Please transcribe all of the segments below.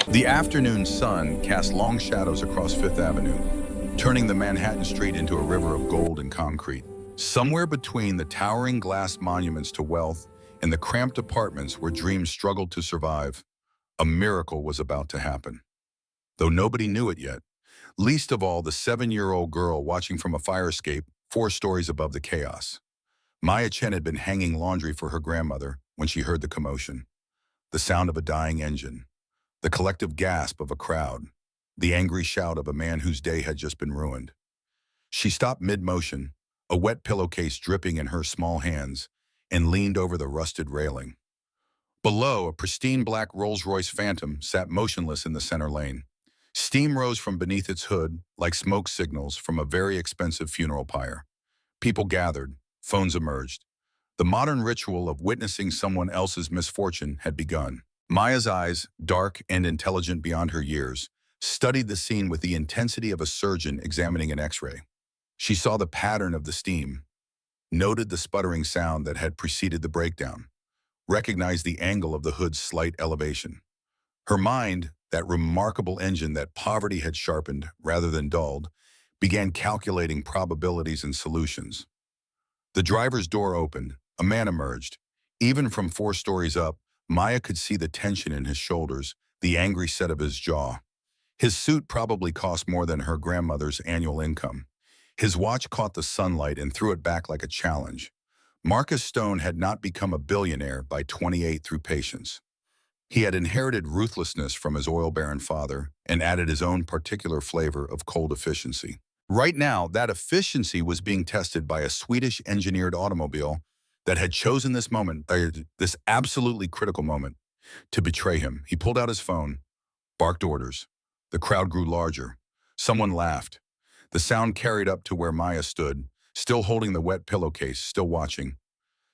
The afternoon sun cast long shadows across Fifth Avenue, turning the Manhattan street into a river of gold and concrete. Somewhere between the towering glass monuments to wealth and the cramped apartments where dreams struggled to survive, a miracle was about to happen. Though nobody knew it yet, least of all the 7-year-old girl watching from a fire escape 4 stories above the chaos. Maya Chen had been hanging laundry for her grandmother when she heard the commotion. The sound of a dying engine, the collective gasp of a crowd, the angry shout of a man whose day had just been ruined. She stopped mid-motion, a wet pillowcase dripping in her small hands, and leaned over the rusted railing. Below, a pristine black Rolls-Royce Phantom sat motionless in the center lane. Steam rose from beneath its hood like smoke signals from a very expensive funeral pyre. People gathered, phones emerged. The modern ritual of witnessing someone else's misfortune had begun. Maya's eyes, dark and intelligent beyond her years, studied the scene with the intensity of a surgeon examining an X-ray. She saw the pattern of the steam, noted the sputtering sound that had preceded the breakdown, recognized the angle of the hood's slight elevation. Her mind, that remarkable engine that poverty had sharpened rather than dulled, began calculating probabilities and solutions. The driver's door opened. A man emerged. Even from 4 stories up, Maya could see the tension in his shoulders, the angry set of his jaw. His suit probably cost more than her grandmother's annual income. His watch caught the sunlight and threw it back like a challenge. Marcus Stone had not become a billionaire by 28 through patience. He had inherited ruthlessness from his oil baron father and added his own particular flavor of cold efficiency. Right now, that efficiency was being tested by a Swedish-engineered automobile that had chosen this moment, this absolutely critical moment, to betray him. He pulled out his phone, barked orders. The crowd grew larger. Someone laughed. The sound carried up to where Maya stood, still holding the wet pillowcase, still watching.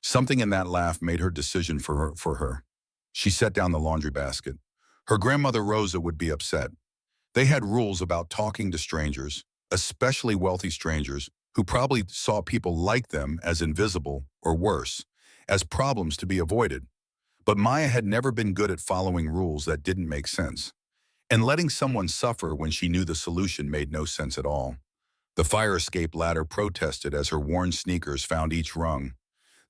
Something in that laugh made her decision for her. She set down the laundry basket. Her grandmother Rosa would be upset. They had rules about talking to strangers, especially wealthy strangers, who probably saw people like them as invisible, or worse, as problems to be avoided. But Maya had never been good at following rules that didn't make sense, and letting someone suffer when she knew the solution made no sense at all. The fire escape ladder protested as her worn sneakers found each rung.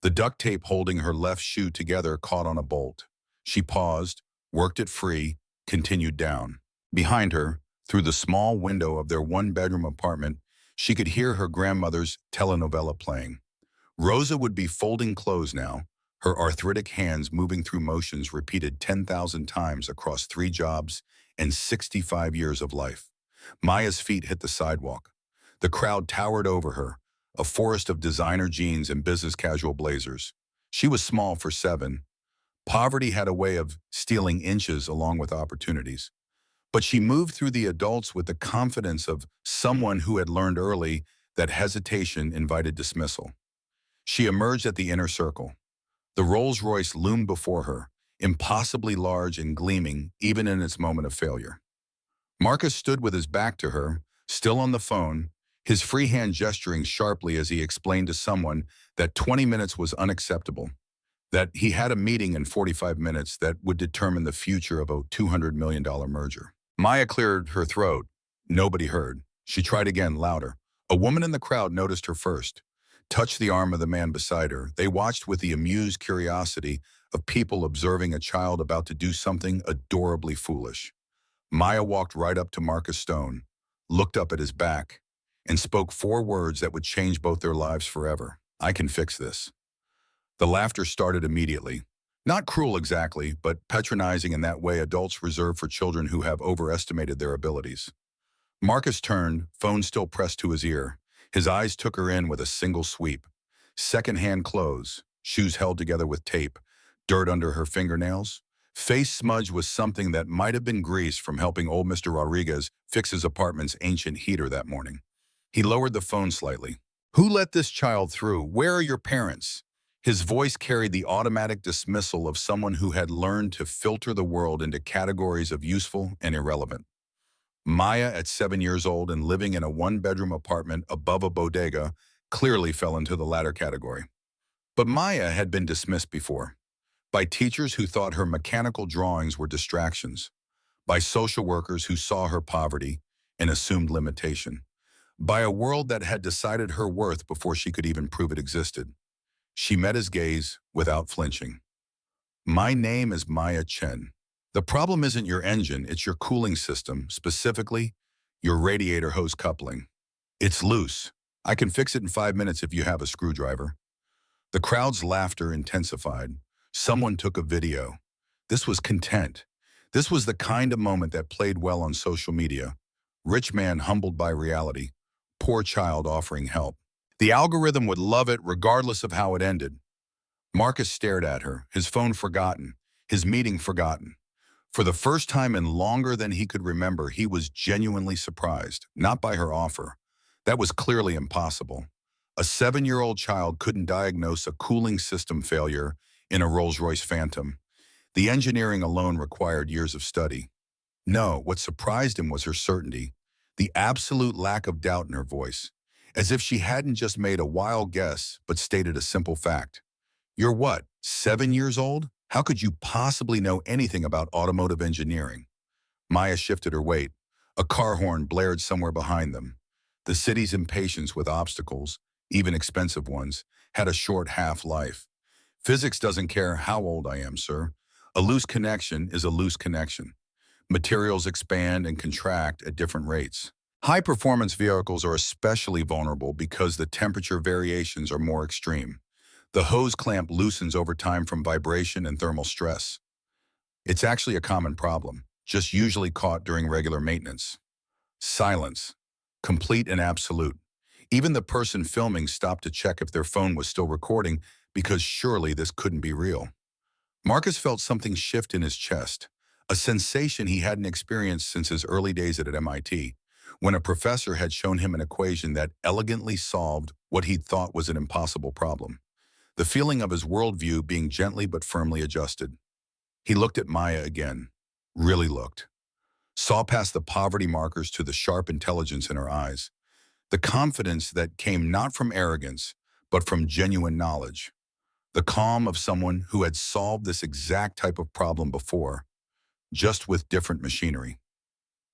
The duct tape holding her left shoe together caught on a bolt. She paused, worked it free, continued down. Behind her, through the small window of their 1-bedroom apartment, she could hear her grandmother's telenovela playing. Rosa would be folding clothes now, her arthritic hands moving through motions repeated 10,000 times across 3 jobs and 65 years of life. Maya's feet hit the sidewalk. The crowd towered over her, a forest of designer jeans and business casual blazers. She was small for 7. Poverty had a way of stealing inches along with opportunities. But she moved through the adults with the confidence of someone who had learned early that hesitation invited dismissal. She emerged at the inner circle. The Rolls-Royce loomed before her, impossibly large and gleaming even in its moment of failure. Marcus stood with his back to her, still on the phone, his free hand gesturing sharply as he explained to someone that 20 minutes was unacceptable, that he had a meeting in 45 minutes that would determine the future of a $200 million merger. Maya cleared her throat. Nobody heard. She tried again, louder. A woman in the crowd noticed her first, touched the arm of the man beside her. They watched with the amused curiosity of people observing a child about to do something adorably foolish. Maya walked right up to Marcus Stone, looked up at his back, and spoke 4 words that would change both their lives forever. "I can fix this." The laughter started immediately. Not cruel exactly, but patronizing in that way adults reserve for children who have overestimated their abilities. Marcus turned, phone still pressed to his ear. His eyes took her in with a single sweep. Second-hand clothes, shoes held together with tape, dirt under her fingernails. Face smudged with something that might have been grease from helping old Mr. Rodriguez fix his apartment's ancient heater that morning. He lowered the phone slightly. "Who let this child through? Where are your parents?" His voice carried the automatic dismissal of someone who had learned to filter the world into categories of useful and irrelevant. Maya, at 7 years old and living in a 1-bedroom apartment above a bodega, clearly fell into the latter category. But Maya had been dismissed before, by teachers who thought her mechanical drawings were distractions, by social workers who saw her poverty and assumed limitation, by a world that had decided her worth before she could even prove it existed. She met his gaze without flinching. My name is Maya Chen. The problem isn't your engine, it's your cooling system, specifically your radiator hose coupling. It's loose. I can fix it in 5 minutes if you have a screwdriver. The crowd's laughter intensified. Someone took a video. This was content. This was the kind of moment that played well on social media. Rich man humbled by reality. Poor child offering help. The algorithm would love it regardless of how it ended. Marcus stared at her, his phone forgotten, his meeting forgotten. For the first time in longer than he could remember, he was genuinely surprised, not by her offer. That was clearly impossible. A 7-year-old child couldn't diagnose a cooling system failure in a Rolls-Royce Phantom. The engineering alone required years of study. No, what surprised him was her certainty, the absolute lack of doubt in her voice, as if she hadn't just made a wild guess, but stated a simple fact. You're what, 7 years old? How could you possibly know anything about automotive engineering? Maya shifted her weight. A car horn blared somewhere behind them. The city's impatience with obstacles, even expensive ones, had a short half-life. Physics doesn't care how old I am, sir. A loose connection is a loose connection. Materials expand and contract at different rates. High-performance vehicles are especially vulnerable because the temperature variations are more extreme. The hose clamp loosens over time from vibration and thermal stress. It's actually a common problem, just usually caught during regular maintenance. Silence. Complete and absolute. Even the person filming stopped to check if their phone was still recording because surely this couldn't be real. Marcus felt something shift in his chest, a sensation he hadn't experienced since his early days at MIT, when a professor had shown him an equation that elegantly solved what he'd thought was an impossible problem. The feeling of his worldview being gently but firmly adjusted. He looked at Maya again, really looked. Saw past the poverty markers to the sharp intelligence in her eyes. The confidence that came not from arrogance, but from genuine knowledge. The calm of someone who had solved this exact type of problem before, just with different machinery.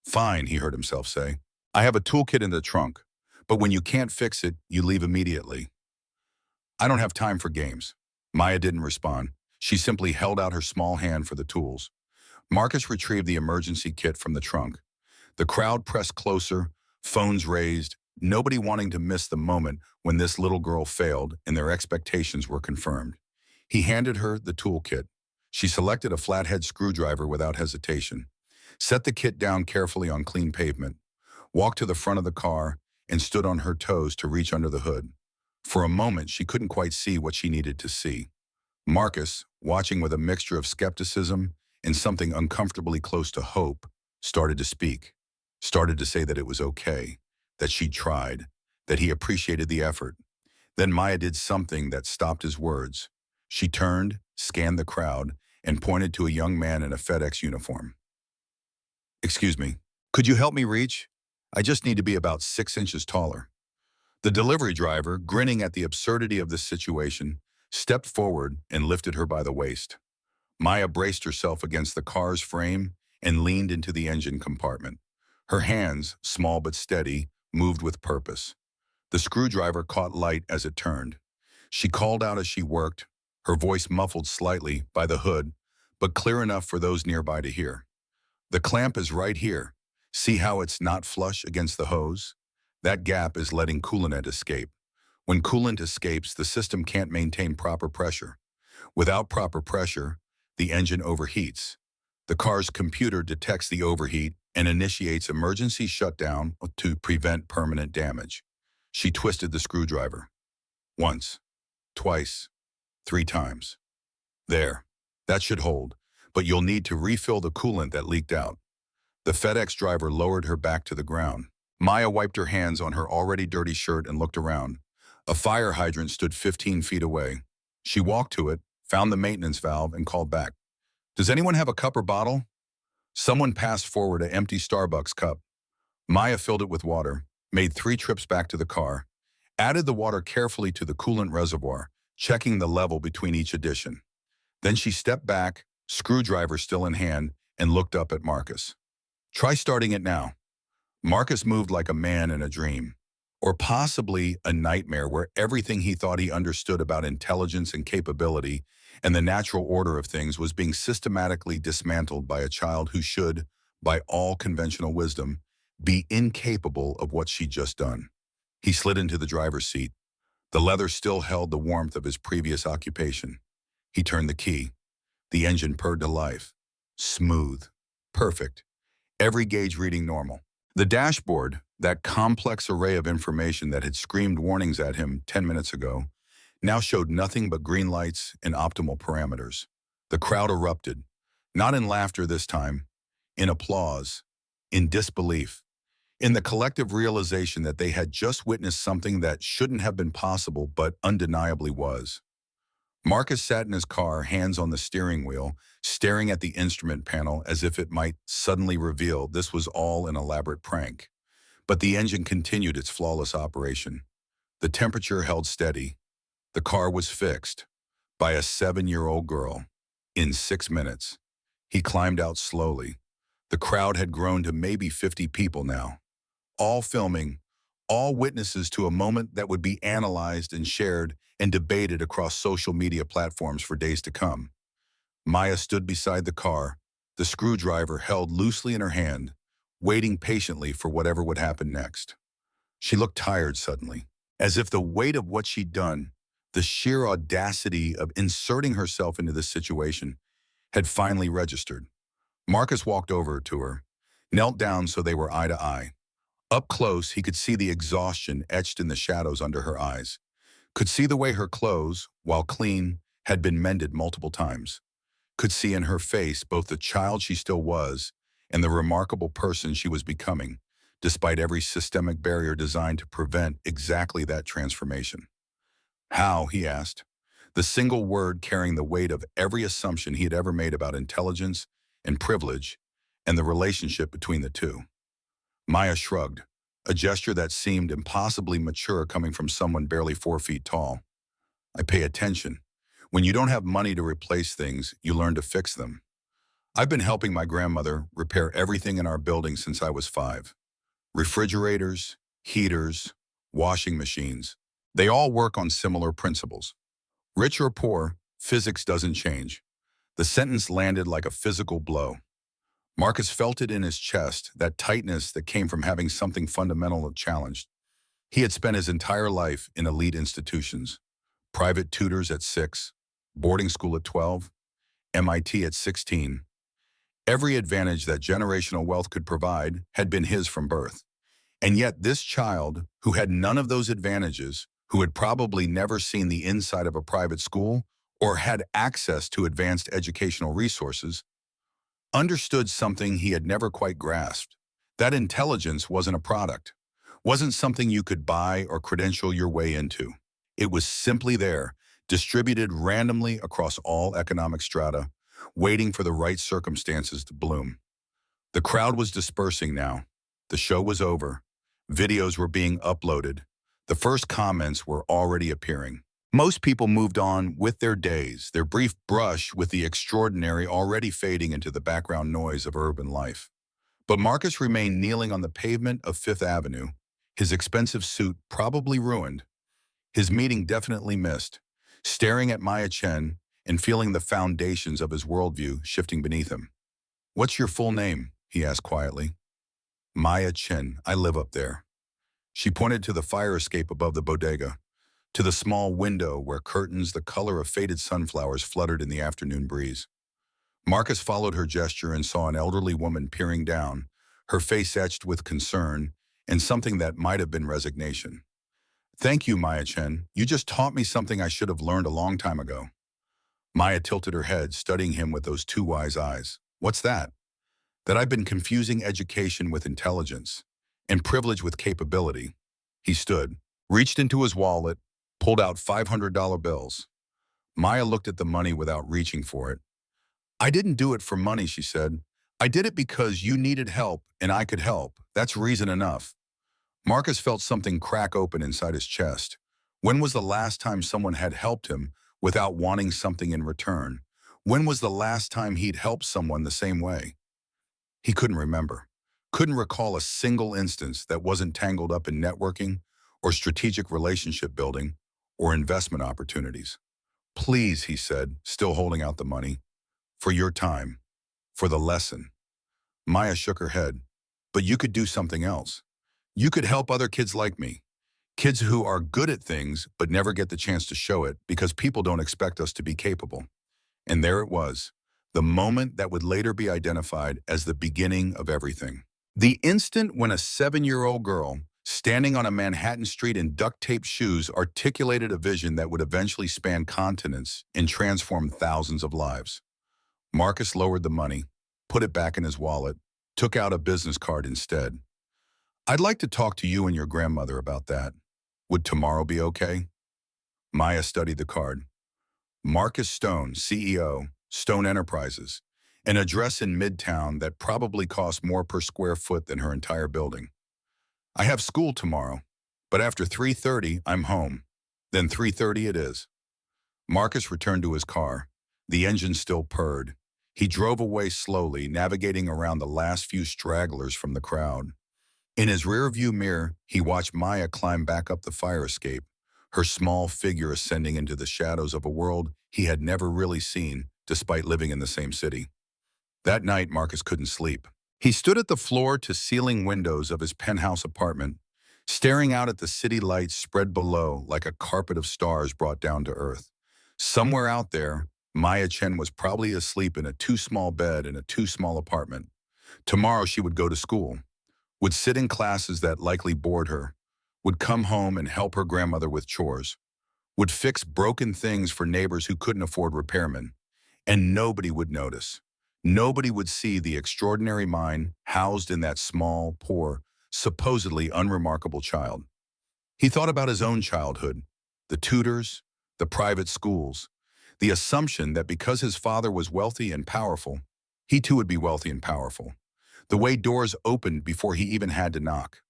Fine, he heard himself say. I have a toolkit in the trunk, but when you can't fix it, you leave immediately. I don't have time for games. Maya didn't respond. She simply held out her small hand for the tools. Marcus retrieved the emergency kit from the trunk. The crowd pressed closer, phones raised, nobody wanting to miss the moment when this little girl failed and their expectations were confirmed. He handed her the toolkit. She selected a flathead screwdriver without hesitation, set the kit down carefully on clean pavement, walked to the front of the car, and stood on her toes to reach under the hood. For a moment, she couldn't quite see what she needed to see. Marcus, watching with a mixture of skepticism and something uncomfortably close to hope, started to speak, started to say that it was okay, that she'd tried, that he appreciated the effort. Then Maya did something that stopped his words. She turned, scanned the crowd, and pointed to a young man in a FedEx uniform. Excuse me, could you help me reach? I just need to be about 6 inches taller. The delivery driver, grinning at the absurdity of this situation, stepped forward and lifted her by the waist. Maya braced herself against the car's frame and leaned into the engine compartment. Her hands, small but steady, moved with purpose. The screwdriver caught light as it turned. She called out as she worked, her voice muffled slightly by the hood, but clear enough for those nearby to hear. The clamp is right here. See how it's not flush against the hose? That gap is letting coolant escape. When coolant escapes, the system can't maintain proper pressure. Without proper pressure, the engine overheats. The car's computer detects the overheat and initiates emergency shutdown to prevent permanent damage. She twisted the screwdriver. Once, twice, 3 times. There. That should hold, but you'll need to refill the coolant that leaked out. The FedEx driver lowered her back to the ground. Maya wiped her hands on her already dirty shirt and looked around. A fire hydrant stood 15 feet away. She walked to it, found the maintenance valve, and called back. Does anyone have a cup or bottle? Someone passed forward an empty Starbucks cup. Maya filled it with water, made 3 trips back to the car, added the water carefully to the coolant reservoir, checking the level between each addition. Then she stepped back, screwdriver still in hand, and looked up at Marcus. Try starting it now. Marcus moved like a man in a dream, or possibly a nightmare where everything he thought he understood about intelligence and capability and the natural order of things was being systematically dismantled by a child who should, by all conventional wisdom, be incapable of what she'd just done. He slid into the driver's seat. The leather still held the warmth of his previous occupation. He turned the key. The engine purred to life. Smooth. Perfect. Every gauge reading normal. The dashboard, that complex array of information that had screamed warnings at him 10 minutes ago, now showed nothing but green lights and optimal parameters. The crowd erupted, not in laughter this time, in applause, in disbelief, in the collective realization that they had just witnessed something that shouldn't have been possible but undeniably was. Marcus sat in his car, hands on the steering wheel, staring at the instrument panel as if it might suddenly reveal this was all an elaborate prank. But the engine continued its flawless operation. The temperature held steady. The car was fixed by a 7-year-old girl in 6 minutes. He climbed out slowly. The crowd had grown to maybe 50 people now, all filming, all witnesses to a moment that would be analyzed and shared and debated across social media platforms for days to come. Maya stood beside the car, the screwdriver held loosely in her hand, waiting patiently for whatever would happen next. She looked tired suddenly, as if the weight of what she'd done, the sheer audacity of inserting herself into this situation, had finally registered. Marcus walked over to her, knelt down so they were eye to eye. Up close, he could see the exhaustion etched in the shadows under her eyes, could see the way her clothes, while clean, had been mended multiple times, could see in her face both the child she still was and the remarkable person she was becoming, despite every systemic barrier designed to prevent exactly that transformation. How, he asked, the single word carrying the weight of every assumption he had ever made about intelligence and privilege and the relationship between the two. Maya shrugged, a gesture that seemed impossibly mature coming from someone barely 4 feet tall. I pay attention. When you don't have money to replace things, you learn to fix them. I've been helping my grandmother repair everything in our building since I was 5. Refrigerators, heaters, washing machines. They all work on similar principles. Rich or poor, physics doesn't change. The sentence landed like a physical blow. Marcus felt it in his chest, that tightness that came from having something fundamental challenged. He had spent his entire life in elite institutions. Private tutors at 6, boarding school at 12, MIT at 16. Every advantage that generational wealth could provide had been his from birth. And yet this child, who had none of those advantages, who had probably never seen the inside of a private school or had access to advanced educational resources, understood something he had never quite grasped. That intelligence wasn't a product, wasn't something you could buy or credential your way into. It was simply there, distributed randomly across all economic strata, waiting for the right circumstances to bloom. The crowd was dispersing now. The show was over. Videos were being uploaded. The first comments were already appearing. Most people moved on with their days, their brief brush with the extraordinary already fading into the background noise of urban life. But Marcus remained kneeling on the pavement of Fifth Avenue, his expensive suit probably ruined, his meeting definitely missed, staring at Maya Chen and feeling the foundations of his worldview shifting beneath him. "What's your full name?" he asked quietly. "Maya Chen. I live up there." She pointed to the fire escape above the bodega, to the small window where curtains the color of faded sunflowers fluttered in the afternoon breeze. Marcus followed her gesture and saw an elderly woman peering down, her face etched with concern and something that might have been resignation. "Thank you, Maya Chen. You just taught me something I should have learned a long time ago." Maya tilted her head, studying him with those two wise eyes. "What's that?" "That I've been confusing education with intelligence, and privilege with capability." He stood, reached into his wallet, pulled out $500 bills. Maya looked at the money without reaching for it. "I didn't do it for money," she said. "I did it because you needed help and I could help. That's reason enough." Marcus felt something crack open inside his chest. When was the last time someone had helped him without wanting something in return? When was the last time he'd helped someone the same way? He couldn't remember. Couldn't recall a single instance that wasn't tangled up in networking or strategic relationship building or investment opportunities. Please, he said, still holding out the money, for your time, for the lesson. Maya shook her head. But you could do something else. You could help other kids like me. Kids who are good at things but never get the chance to show it because people don't expect us to be capable. And there it was, the moment that would later be identified as the beginning of everything. The instant when a 7-year-old girl, standing on a Manhattan street in duct-tape shoes, articulated a vision that would eventually span continents and transform thousands of lives. Marcus lowered the money, put it back in his wallet, took out a business card instead. I'd like to talk to you and your grandmother about that. Would tomorrow be okay? Maya studied the card. Marcus Stone, CEO, Stone Enterprises, an address in Midtown that probably cost more per square foot than her entire building. I have school tomorrow, but after 3:30, I'm home. Then 3:30 it is. Marcus returned to his car. The engine still purred. He drove away slowly, navigating around the last few stragglers from the crowd. In his rearview mirror, he watched Maya climb back up the fire escape, her small figure ascending into the shadows of a world he had never really seen, despite living in the same city. That night, Marcus couldn't sleep. He stood at the floor-to-ceiling windows of his penthouse apartment, staring out at the city lights spread below like a carpet of stars brought down to earth. Somewhere out there, Maya Chen was probably asleep in a too-small bed in a too-small apartment. Tomorrow she would go to school, would sit in classes that likely bored her, would come home and help her grandmother with chores, would fix broken things for neighbors who couldn't afford repairmen, and nobody would notice. Nobody would see the extraordinary mind housed in that small, poor, supposedly unremarkable child. He thought about his own childhood, the tutors, the private schools, the assumption that because his father was wealthy and powerful, he too would be wealthy and powerful. The way doors opened before he even had to knock.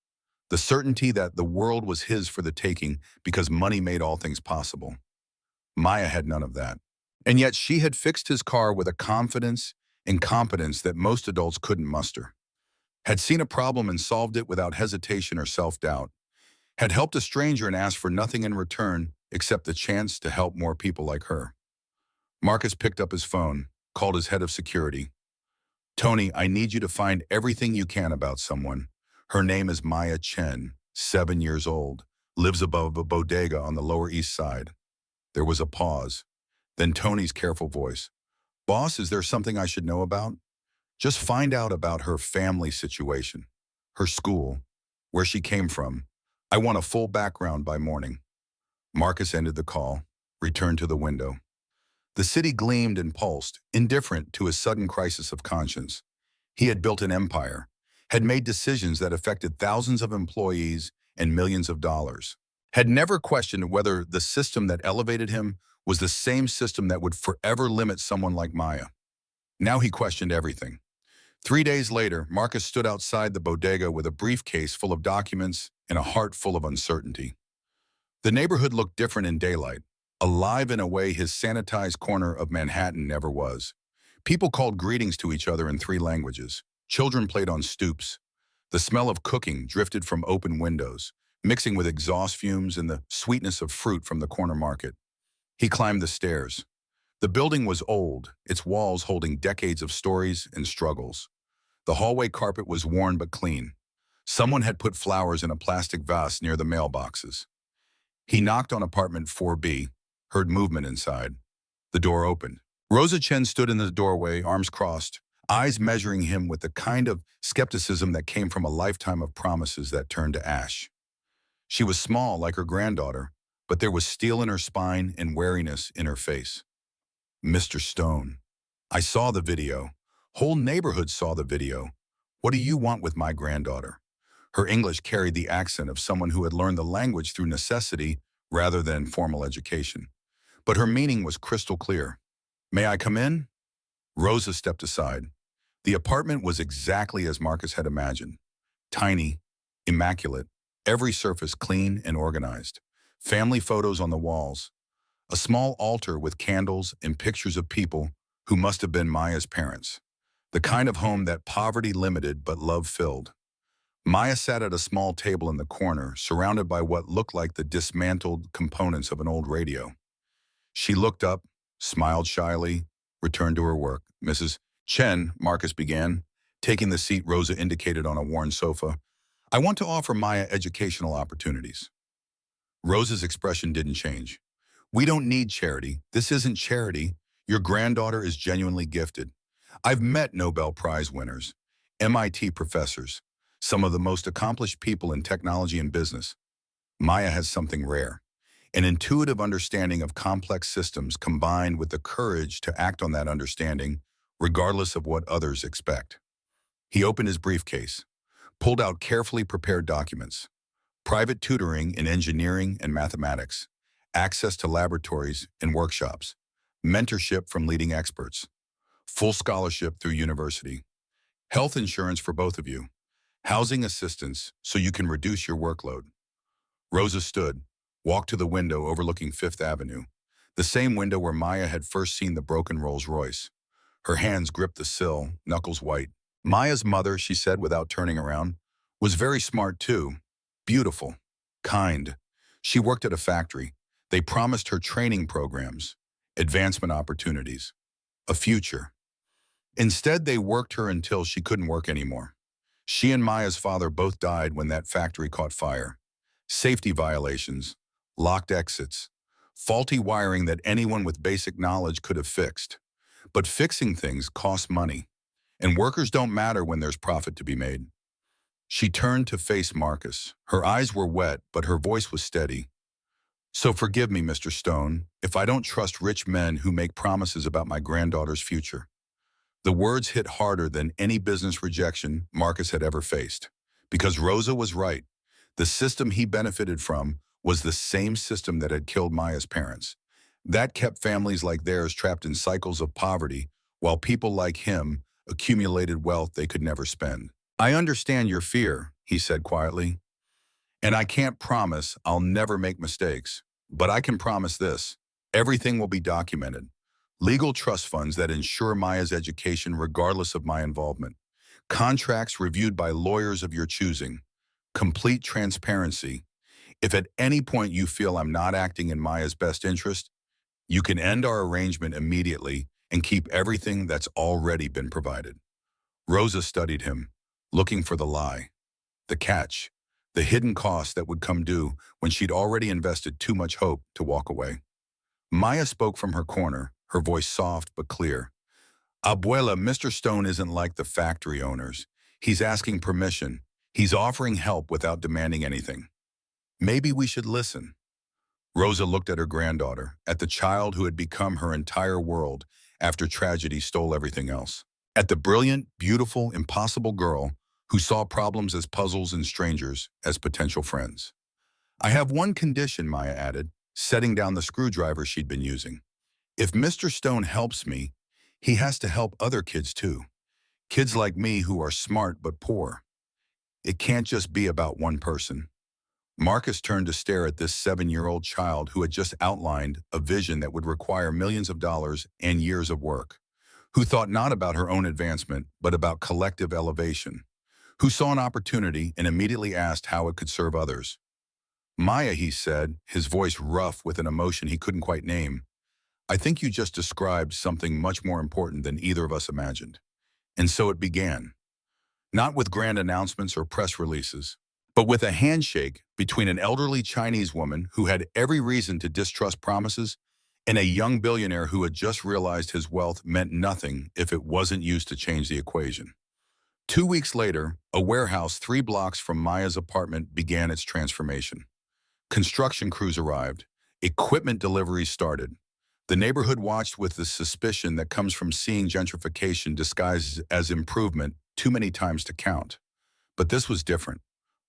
The certainty that the world was his for the taking because money made all things possible. Maya had none of that. And yet she had fixed his car with a confidence and competence that most adults couldn't muster. Had seen a problem and solved it without hesitation or self-doubt. Had helped a stranger and asked for nothing in return except the chance to help more people like her. Marcus picked up his phone, called his head of security. Tony, I need you to find everything you can about someone. Her name is Maya Chen, 7 years old, lives above a bodega on the Lower East Side. There was a pause. Then Tony's careful voice. Boss, is there something I should know about? Just find out about her family situation, her school, where she came from. I want a full background by morning. Marcus ended the call, returned to the window. The city gleamed and pulsed, indifferent to his sudden crisis of conscience. He had built an empire, had made decisions that affected thousands of employees and millions of dollars, had never questioned whether the system that elevated him was the same system that would forever limit someone like Maya. Now he questioned everything. 3 days later, Marcus stood outside the bodega with a briefcase full of documents and a heart full of uncertainty. The neighborhood looked different in daylight, alive in a way his sanitized corner of Manhattan never was. People called greetings to each other in 3 languages. Children played on stoops. The smell of cooking drifted from open windows, mixing with exhaust fumes and the sweetness of fruit from the corner market. He climbed the stairs. The building was old, its walls holding decades of stories and struggles. The hallway carpet was worn but clean. Someone had put flowers in a plastic vase near the mailboxes. He knocked on apartment 4B, heard movement inside. The door opened. Rosa Chen stood in the doorway, arms crossed, eyes measuring him with the kind of skepticism that came from a lifetime of promises that turned to ash. She was small like her granddaughter, but there was steel in her spine and wariness in her face. Mr. Stone, I saw the video. Whole neighborhood saw the video. What do you want with my granddaughter? Her English carried the accent of someone who had learned the language through necessity rather than formal education. But her meaning was crystal clear. May I come in? Rosa stepped aside. The apartment was exactly as Marcus had imagined. Tiny, immaculate, every surface clean and organized. Family photos on the walls. A small altar with candles and pictures of people who must have been Maya's parents. the kind of home that poverty limited but love filled. Maya sat at a small table in the corner, surrounded by what looked like the dismantled components of an old radio. She looked up, smiled shyly, returned to her work. Mrs. Chen, Marcus began, taking the seat Rosa indicated on a worn sofa. I want to offer Maya educational opportunities. Rosa's expression didn't change. We don't need charity. This isn't charity. Your granddaughter is genuinely gifted. I've met Nobel Prize winners, MIT professors, some of the most accomplished people in technology and business. Maya has something rare, an intuitive understanding of complex systems combined with the courage to act on that understanding, regardless of what others expect. He opened his briefcase, pulled out carefully prepared documents, private tutoring in engineering and mathematics, access to laboratories and workshops, mentorship from leading experts, full scholarship through university, health insurance for both of you, housing assistance so you can reduce your workload. Rosa stood, walked to the window overlooking Fifth Avenue, the same window where Maya had first seen the broken Rolls-Royce. Her hands gripped the sill, knuckles white. Maya's mother, she said without turning around, was very smart too. Beautiful. Kind. She worked at a factory. They promised her training programs, advancement opportunities, a future. Instead, they worked her until she couldn't work anymore. She and Maya's father both died when that factory caught fire. Safety violations, locked exits, faulty wiring that anyone with basic knowledge could have fixed. But fixing things costs money, and workers don't matter when there's profit to be made. She turned to face Marcus. Her eyes were wet, but her voice was steady. So forgive me, Mr. Stone, if I don't trust rich men who make promises about my granddaughter's future. The words hit harder than any business rejection Marcus had ever faced. Because Rosa was right. The system he benefited from was the same system that had killed Maya's parents. That kept families like theirs trapped in cycles of poverty, while people like him accumulated wealth they could never spend. I understand your fear, he said quietly, and I can't promise I'll never make mistakes, but I can promise this. Everything will be documented. Legal trust funds that ensure Maya's education regardless of my involvement. Contracts reviewed by lawyers of your choosing. Complete transparency. If at any point you feel I'm not acting in Maya's best interest, you can end our arrangement immediately and keep everything that's already been provided. Rosa studied him, looking for the lie, the catch, the hidden cost that would come due when she'd already invested too much hope to walk away. Maya spoke from her corner, her voice soft but clear. Abuela, Mr. Stone isn't like the factory owners. He's asking permission. He's offering help without demanding anything. Maybe we should listen. Rosa looked at her granddaughter, at the child who had become her entire world after tragedy stole everything else. At the brilliant, beautiful, impossible girl who saw problems as puzzles and strangers as potential friends. I have one condition, Maya added, setting down the screwdriver she'd been using. If Mr. Stone helps me, he has to help other kids too. Kids like me who are smart but poor. It can't just be about one person. Marcus turned to stare at this 7-year-old child who had just outlined a vision that would require millions of dollars and years of work, who thought not about her own advancement, but about collective elevation, who saw an opportunity and immediately asked how it could serve others. Maya, he said, his voice rough with an emotion he couldn't quite name, I think you just described something much more important than either of us imagined. And so it began. Not with grand announcements or press releases, but with a handshake between an elderly Chinese woman who had every reason to distrust promises and a young billionaire who had just realized his wealth meant nothing if it wasn't used to change the equation. 2 weeks later, a warehouse 3 blocks from Maya's apartment began its transformation. Construction crews arrived. Equipment deliveries started. The neighborhood watched with the suspicion that comes from seeing gentrification disguised as improvement too many times to count. But this was different.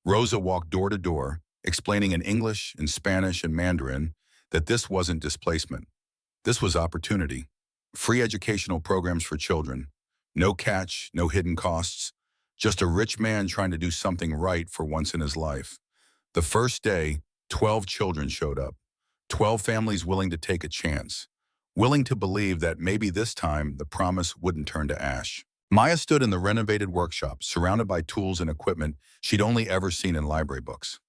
Rosa walked door to door, explaining in English, in Spanish, and Mandarin that this wasn't displacement. This was opportunity. Free educational programs for children. No catch, no hidden costs. Just a rich man trying to do something right for once in his life. The first day, 12 children showed up. 12 families willing to take a chance. Willing to believe that maybe this time the promise wouldn't turn to ash. Maya stood in the renovated workshop, surrounded by tools and equipment she'd only ever seen in library books.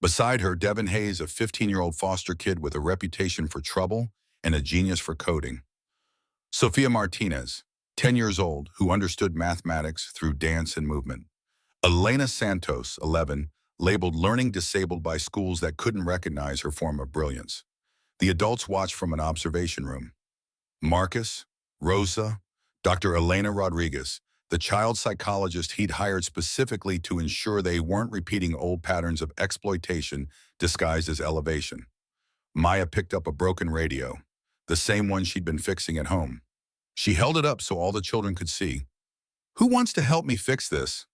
Beside her, Devin Hayes, a 15-year-old foster kid with a reputation for trouble and a genius for coding. Sophia Martinez, 10 years old, who understood mathematics through dance and movement. Elena Santos, 11, labeled learning disabled by schools that couldn't recognize her form of brilliance. The adults watched from an observation room. Marcus, Rosa, Dr. Elena Rodriguez, the child psychologist he'd hired specifically to ensure they weren't repeating old patterns of exploitation disguised as elevation. Maya picked up a broken radio, the same one she'd been fixing at home. She held it up so all the children could see. "Who wants to help me fix this?"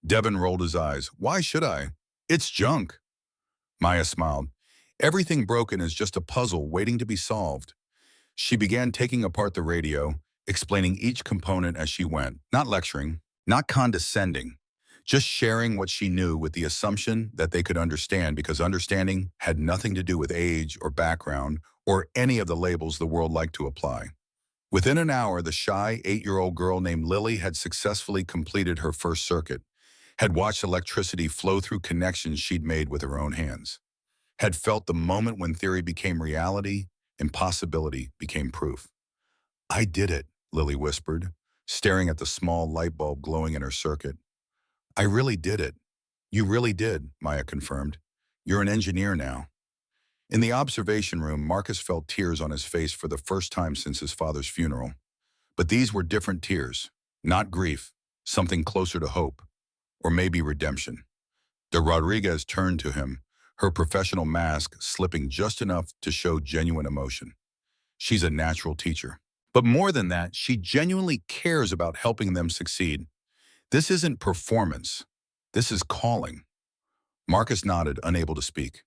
Devin rolled his eyes. "Why should I? It's junk." Maya smiled. "Everything broken is just a puzzle waiting to be solved." She began taking apart the radio, explaining each component as she went, not lecturing, not condescending, just sharing what she knew with the assumption that they could understand, because understanding had nothing to do with age or background or any of the labels the world liked to apply. Within an hour, the shy 8-year-old girl named Lily had successfully completed her first circuit, had watched electricity flow through connections she'd made with her own hands, had felt the moment when theory became reality and possibility became proof. "I did it," Lily whispered, staring at the small light bulb glowing in her circuit. "I really did it." "You really did," Maya confirmed. "You're an engineer now." In the observation room, Marcus felt tears on his face for the first time since his father's funeral. But these were different tears, not grief, something closer to hope, or maybe redemption. De Rodriguez turned to him, her professional mask slipping just enough to show genuine emotion. "She's a natural teacher. But more than that, she genuinely cares about helping them succeed. This isn't performance. This is calling." Marcus nodded, unable to speak.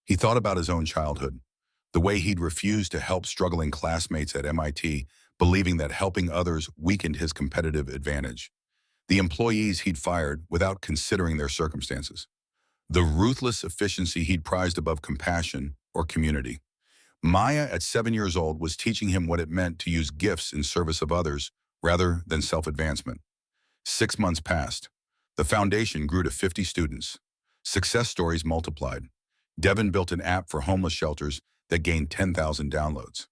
He thought about his own childhood, the way he'd refused to help struggling classmates at MIT, believing that helping others weakened his competitive advantage. The employees he'd fired without considering their circumstances. The ruthless efficiency he'd prized above compassion or community. Maya, at 7 years old, was teaching him what it meant to use gifts in service of others rather than self-advancement. 6 months passed. The foundation grew to 50 students. Success stories multiplied. Devin built an app for homeless shelters that gained 10,000 downloads.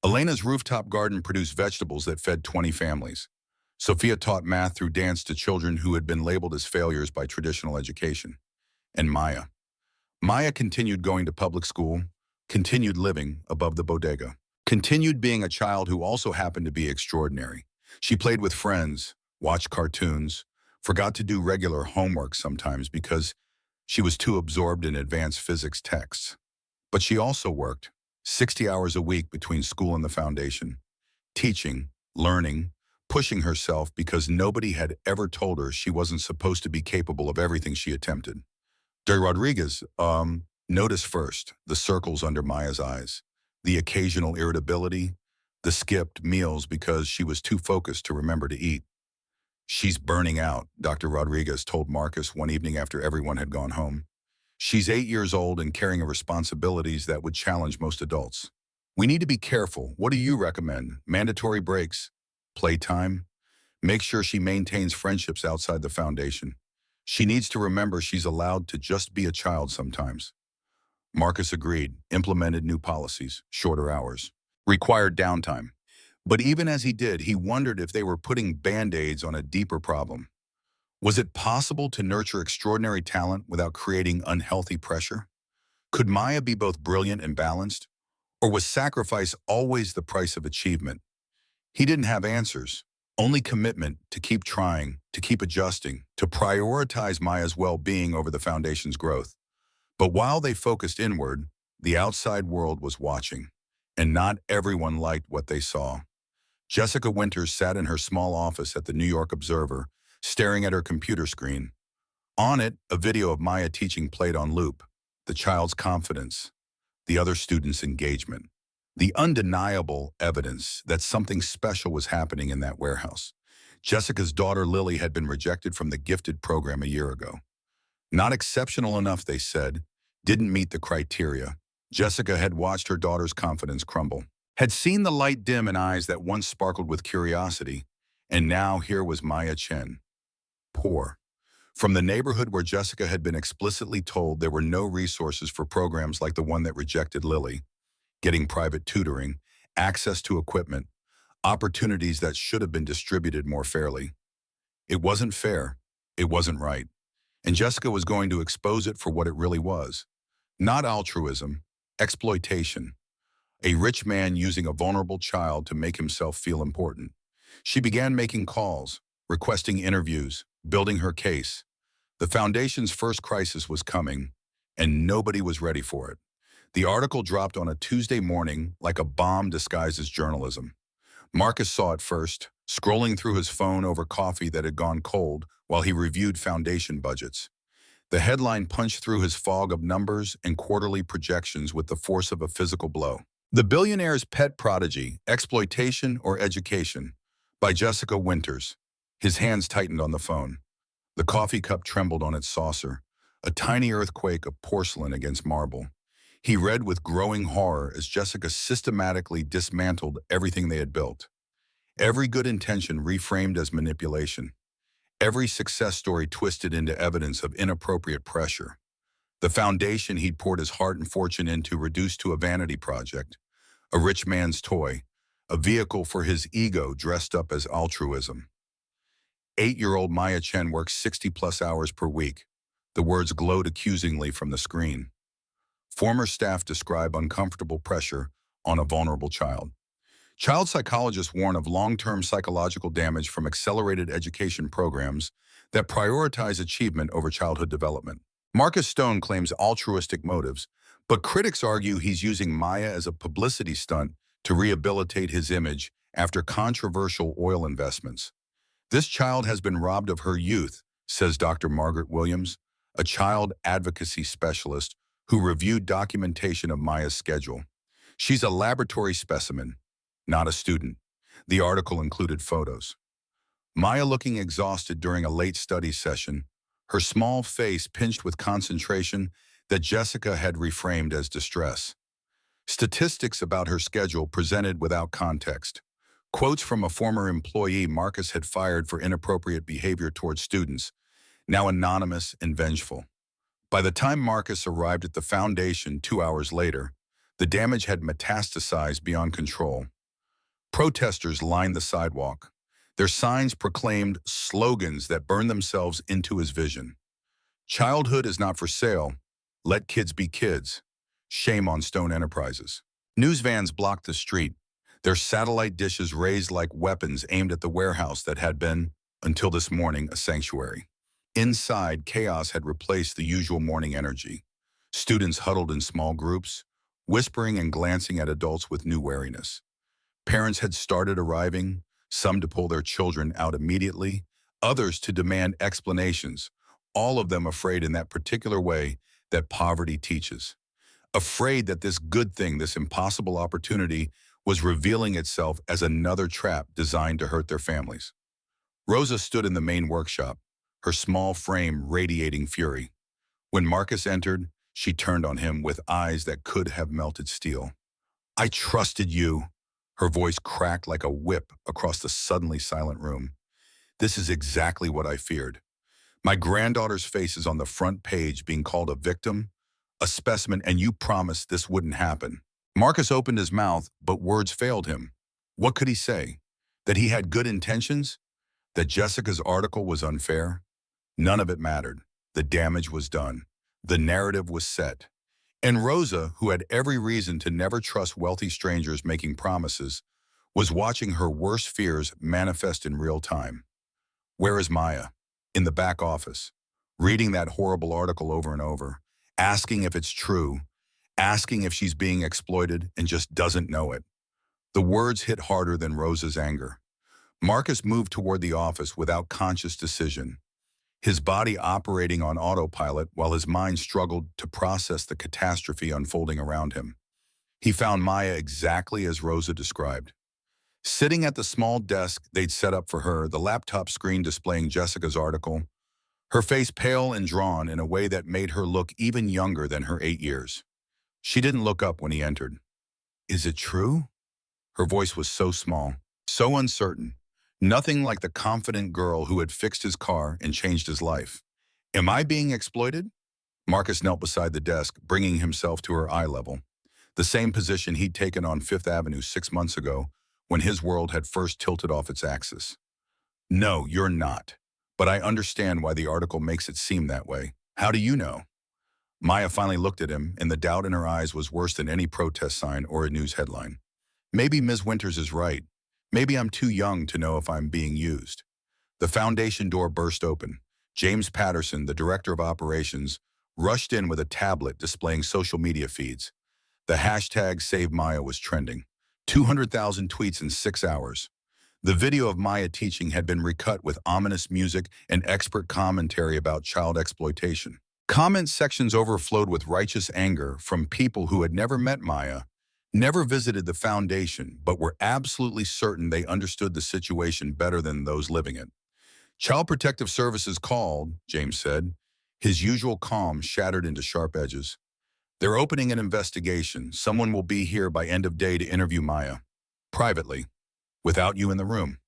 Elena's rooftop garden produced vegetables that fed 20 families. Sophia taught math through dance to children who had been labeled as failures by traditional education. And Maya. Maya continued going to public school, continued living above the bodega, continued being a child who also happened to be extraordinary. She played with friends, watched cartoons, forgot to do regular homework sometimes because she was too absorbed in advanced physics texts. But she also worked 60 hours a week between school and the foundation, teaching, learning, pushing herself because nobody had ever told her she wasn't supposed to be capable of everything she attempted. De Rodriguez noticed first the circles under Maya's eyes, the occasional irritability, the skipped meals because she was too focused to remember to eat. "She's burning out," Dr. Rodriguez told Marcus one evening after everyone had gone home. "She's 8 years old and carrying responsibilities that would challenge most adults. We need to be careful. What do you recommend? Mandatory breaks? Playtime? Make sure she maintains friendships outside the foundation. She needs to remember she's allowed to just be a child sometimes." Marcus agreed, implemented new policies, shorter hours, required downtime. But even as he did, he wondered if they were putting Band-Aids on a deeper problem. Was it possible to nurture extraordinary talent without creating unhealthy pressure? Could Maya be both brilliant and balanced? Or was sacrifice always the price of achievement? He didn't have answers, only commitment to keep trying, to keep adjusting, to prioritize Maya's well-being over the foundation's growth. But while they focused inward, the outside world was watching, and not everyone liked what they saw. Jessica Winters sat in her small office at the New York Observer, staring at her computer screen. On it, a video of Maya teaching played on loop, the child's confidence, the other students' engagement, the undeniable evidence that something special was happening in that warehouse. Jessica's daughter Lily had been rejected from the gifted program a year ago. Not exceptional enough, they said, didn't meet the criteria. Jessica had watched her daughter's confidence crumble, had seen the light dim in eyes that once sparkled with curiosity, And now here was Maya Chen, poor. From the neighborhood where Jessica had been explicitly told there were no resources for programs like the one that rejected Lily, getting private tutoring, access to equipment, opportunities that should have been distributed more fairly. It wasn't fair. It wasn't right. And Jessica was going to expose it for what it really was. Not altruism, exploitation. A rich man using a vulnerable child to make himself feel important. She began making calls, requesting interviews, building her case. The foundation's first crisis was coming, and nobody was ready for it. The article dropped on a Tuesday morning like a bomb disguised as journalism. Marcus saw it first, scrolling through his phone over coffee that had gone cold while he reviewed foundation budgets. The headline punched through his fog of numbers and quarterly projections with the force of a physical blow. The Billionaire's Pet Prodigy, Exploitation or Education, by Jessica Winters. His hands tightened on the phone. The coffee cup trembled on its saucer, a tiny earthquake of porcelain against marble. He read with growing horror as Jessica systematically dismantled everything they had built. Every good intention reframed as manipulation. Every success story twisted into evidence of inappropriate pressure. The foundation he'd poured his heart and fortune into reduced to a vanity project, a rich man's toy, a vehicle for his ego dressed up as altruism. 8-year-old Maya Chen works 60-plus hours per week. The words glowed accusingly from the screen. Former staff describe uncomfortable pressure on a vulnerable child. Child psychologists warn of long-term psychological damage from accelerated education programs that prioritize achievement over childhood development. Marcus Stone claims altruistic motives, but critics argue he's using Maya as a publicity stunt to rehabilitate his image after controversial oil investments. This child has been robbed of her youth, says Dr. Margaret Williams, a child advocacy specialist who reviewed documentation of Maya's schedule. She's a laboratory specimen, not a student. The article included photos. Maya looking exhausted during a late study session, her small face pinched with concentration that Jessica had reframed as distress. Statistics about her schedule presented without context. Quotes from a former employee Marcus had fired for inappropriate behavior towards students, now anonymous and vengeful. By the time Marcus arrived at the foundation 2 hours later, the damage had metastasized beyond control. Protesters lined the sidewalk. Their signs proclaimed slogans that burned themselves into his vision. Childhood is not for sale. Let kids be kids. Shame on Stone Enterprises. News vans blocked the street, their satellite dishes raised like weapons aimed at the warehouse that had been, until this morning, a sanctuary. Inside, chaos had replaced the usual morning energy. Students huddled in small groups, whispering and glancing at adults with new wariness. Parents had started arriving, some to pull their children out immediately, others to demand explanations, all of them afraid in that particular way that poverty teaches. Afraid that this good thing, this impossible opportunity, was revealing itself as another trap designed to hurt their families. Rosa stood in the main workshop, her small frame radiating fury. When Marcus entered, she turned on him with eyes that could have melted steel. "I trusted you." Her voice cracked like a whip across the suddenly silent room. "This is exactly what I feared. My granddaughter's face is on the front page being called a victim, a specimen, and you promised this wouldn't happen." Marcus opened his mouth, but words failed him. What could he say? That he had good intentions? That Jessica's article was unfair? None of it mattered. The damage was done. The narrative was set. And Rosa, who had every reason to never trust wealthy strangers making promises, was watching her worst fears manifest in real time. Where is Maya? In the back office, reading that horrible article over and over, asking if it's true, asking if she's being exploited and just doesn't know it. The words hit harder than Rosa's anger. Marcus moved toward the office without conscious decision, his body operating on autopilot while his mind struggled to process the catastrophe unfolding around him. He found Maya exactly as Rosa described. Sitting at the small desk they'd set up for her, the laptop screen displaying Jessica's article, her face pale and drawn in a way that made her look even younger than her 8 years. She didn't look up when he entered. "Is it true?" Her voice was so small, so uncertain. Nothing like the confident girl who had fixed his car and changed his life. Am I being exploited? Marcus knelt beside the desk, bringing himself to her eye level. The same position he'd taken on Fifth Avenue 6 months ago when his world had first tilted off its axis. No, you're not. But I understand why the article makes it seem that way. How do you know? Maya finally looked at him, and the doubt in her eyes was worse than any protest sign or a news headline. Maybe Ms. Winters is right. Maybe I'm too young to know if I'm being used. The foundation door burst open. James Patterson, the director of operations, rushed in with a tablet displaying social media feeds. The hashtag Save Maya was trending. 200,000 tweets in 6 hours. The video of Maya teaching had been recut with ominous music and expert commentary about child exploitation. Comment sections overflowed with righteous anger from people who had never met Maya, never visited the foundation, but were absolutely certain they understood the situation better than those living it. Child Protective Services called, James said, his usual calm shattered into sharp edges. They're opening an investigation. Someone will be here by end of day to interview Maya. Privately. Without you in the room.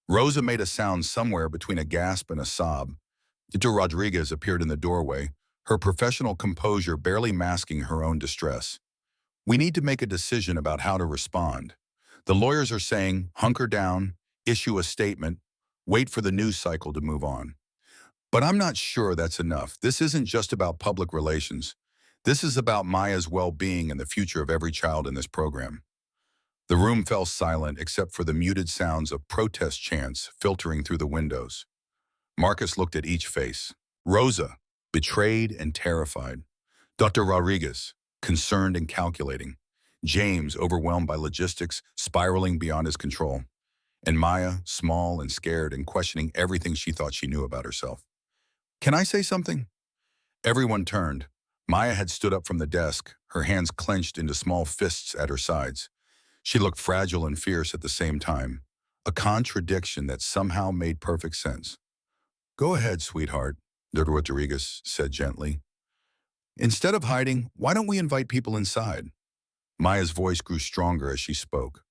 Rosa made a sound somewhere between a gasp and a sob. Dr. Rodriguez appeared in the doorway, her professional composure barely masking her own distress. We need to make a decision about how to respond. The lawyers are saying, hunker down, issue a statement, wait for the news cycle to move on. But I'm not sure that's enough. This isn't just about public relations. This is about Maya's well-being and the future of every child in this program. The room fell silent except for the muted sounds of protest chants filtering through the windows. Marcus looked at each face. Rosa, betrayed and terrified. Dr. Rodriguez, concerned and calculating. James, overwhelmed by logistics, spiraling beyond his control. And Maya, small and scared and questioning everything she thought she knew about herself. Can I say something? Everyone turned. Maya had stood up from the desk, her hands clenched into small fists at her sides. She looked fragile and fierce at the same time, a contradiction that somehow made perfect sense. Go ahead, sweetheart, Dr. Rodriguez said gently. Instead of hiding, why don't we invite people inside? Maya's voice grew stronger as she spoke.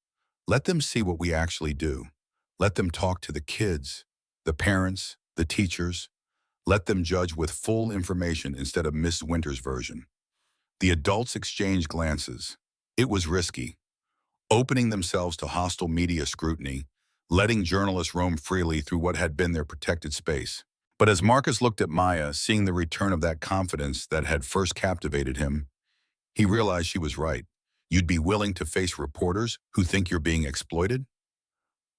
Let them see what we actually do. Let them talk to the kids, the parents, the teachers. Let them judge with full information instead of Miss Winters' version. The adults exchanged glances. It was risky. Opening themselves to hostile media scrutiny, letting journalists roam freely through what had been their protected space. But as Marcus looked at Maya, seeing the return of that confidence that had first captivated him, he realized she was right. You'd be willing to face reporters who think you're being exploited?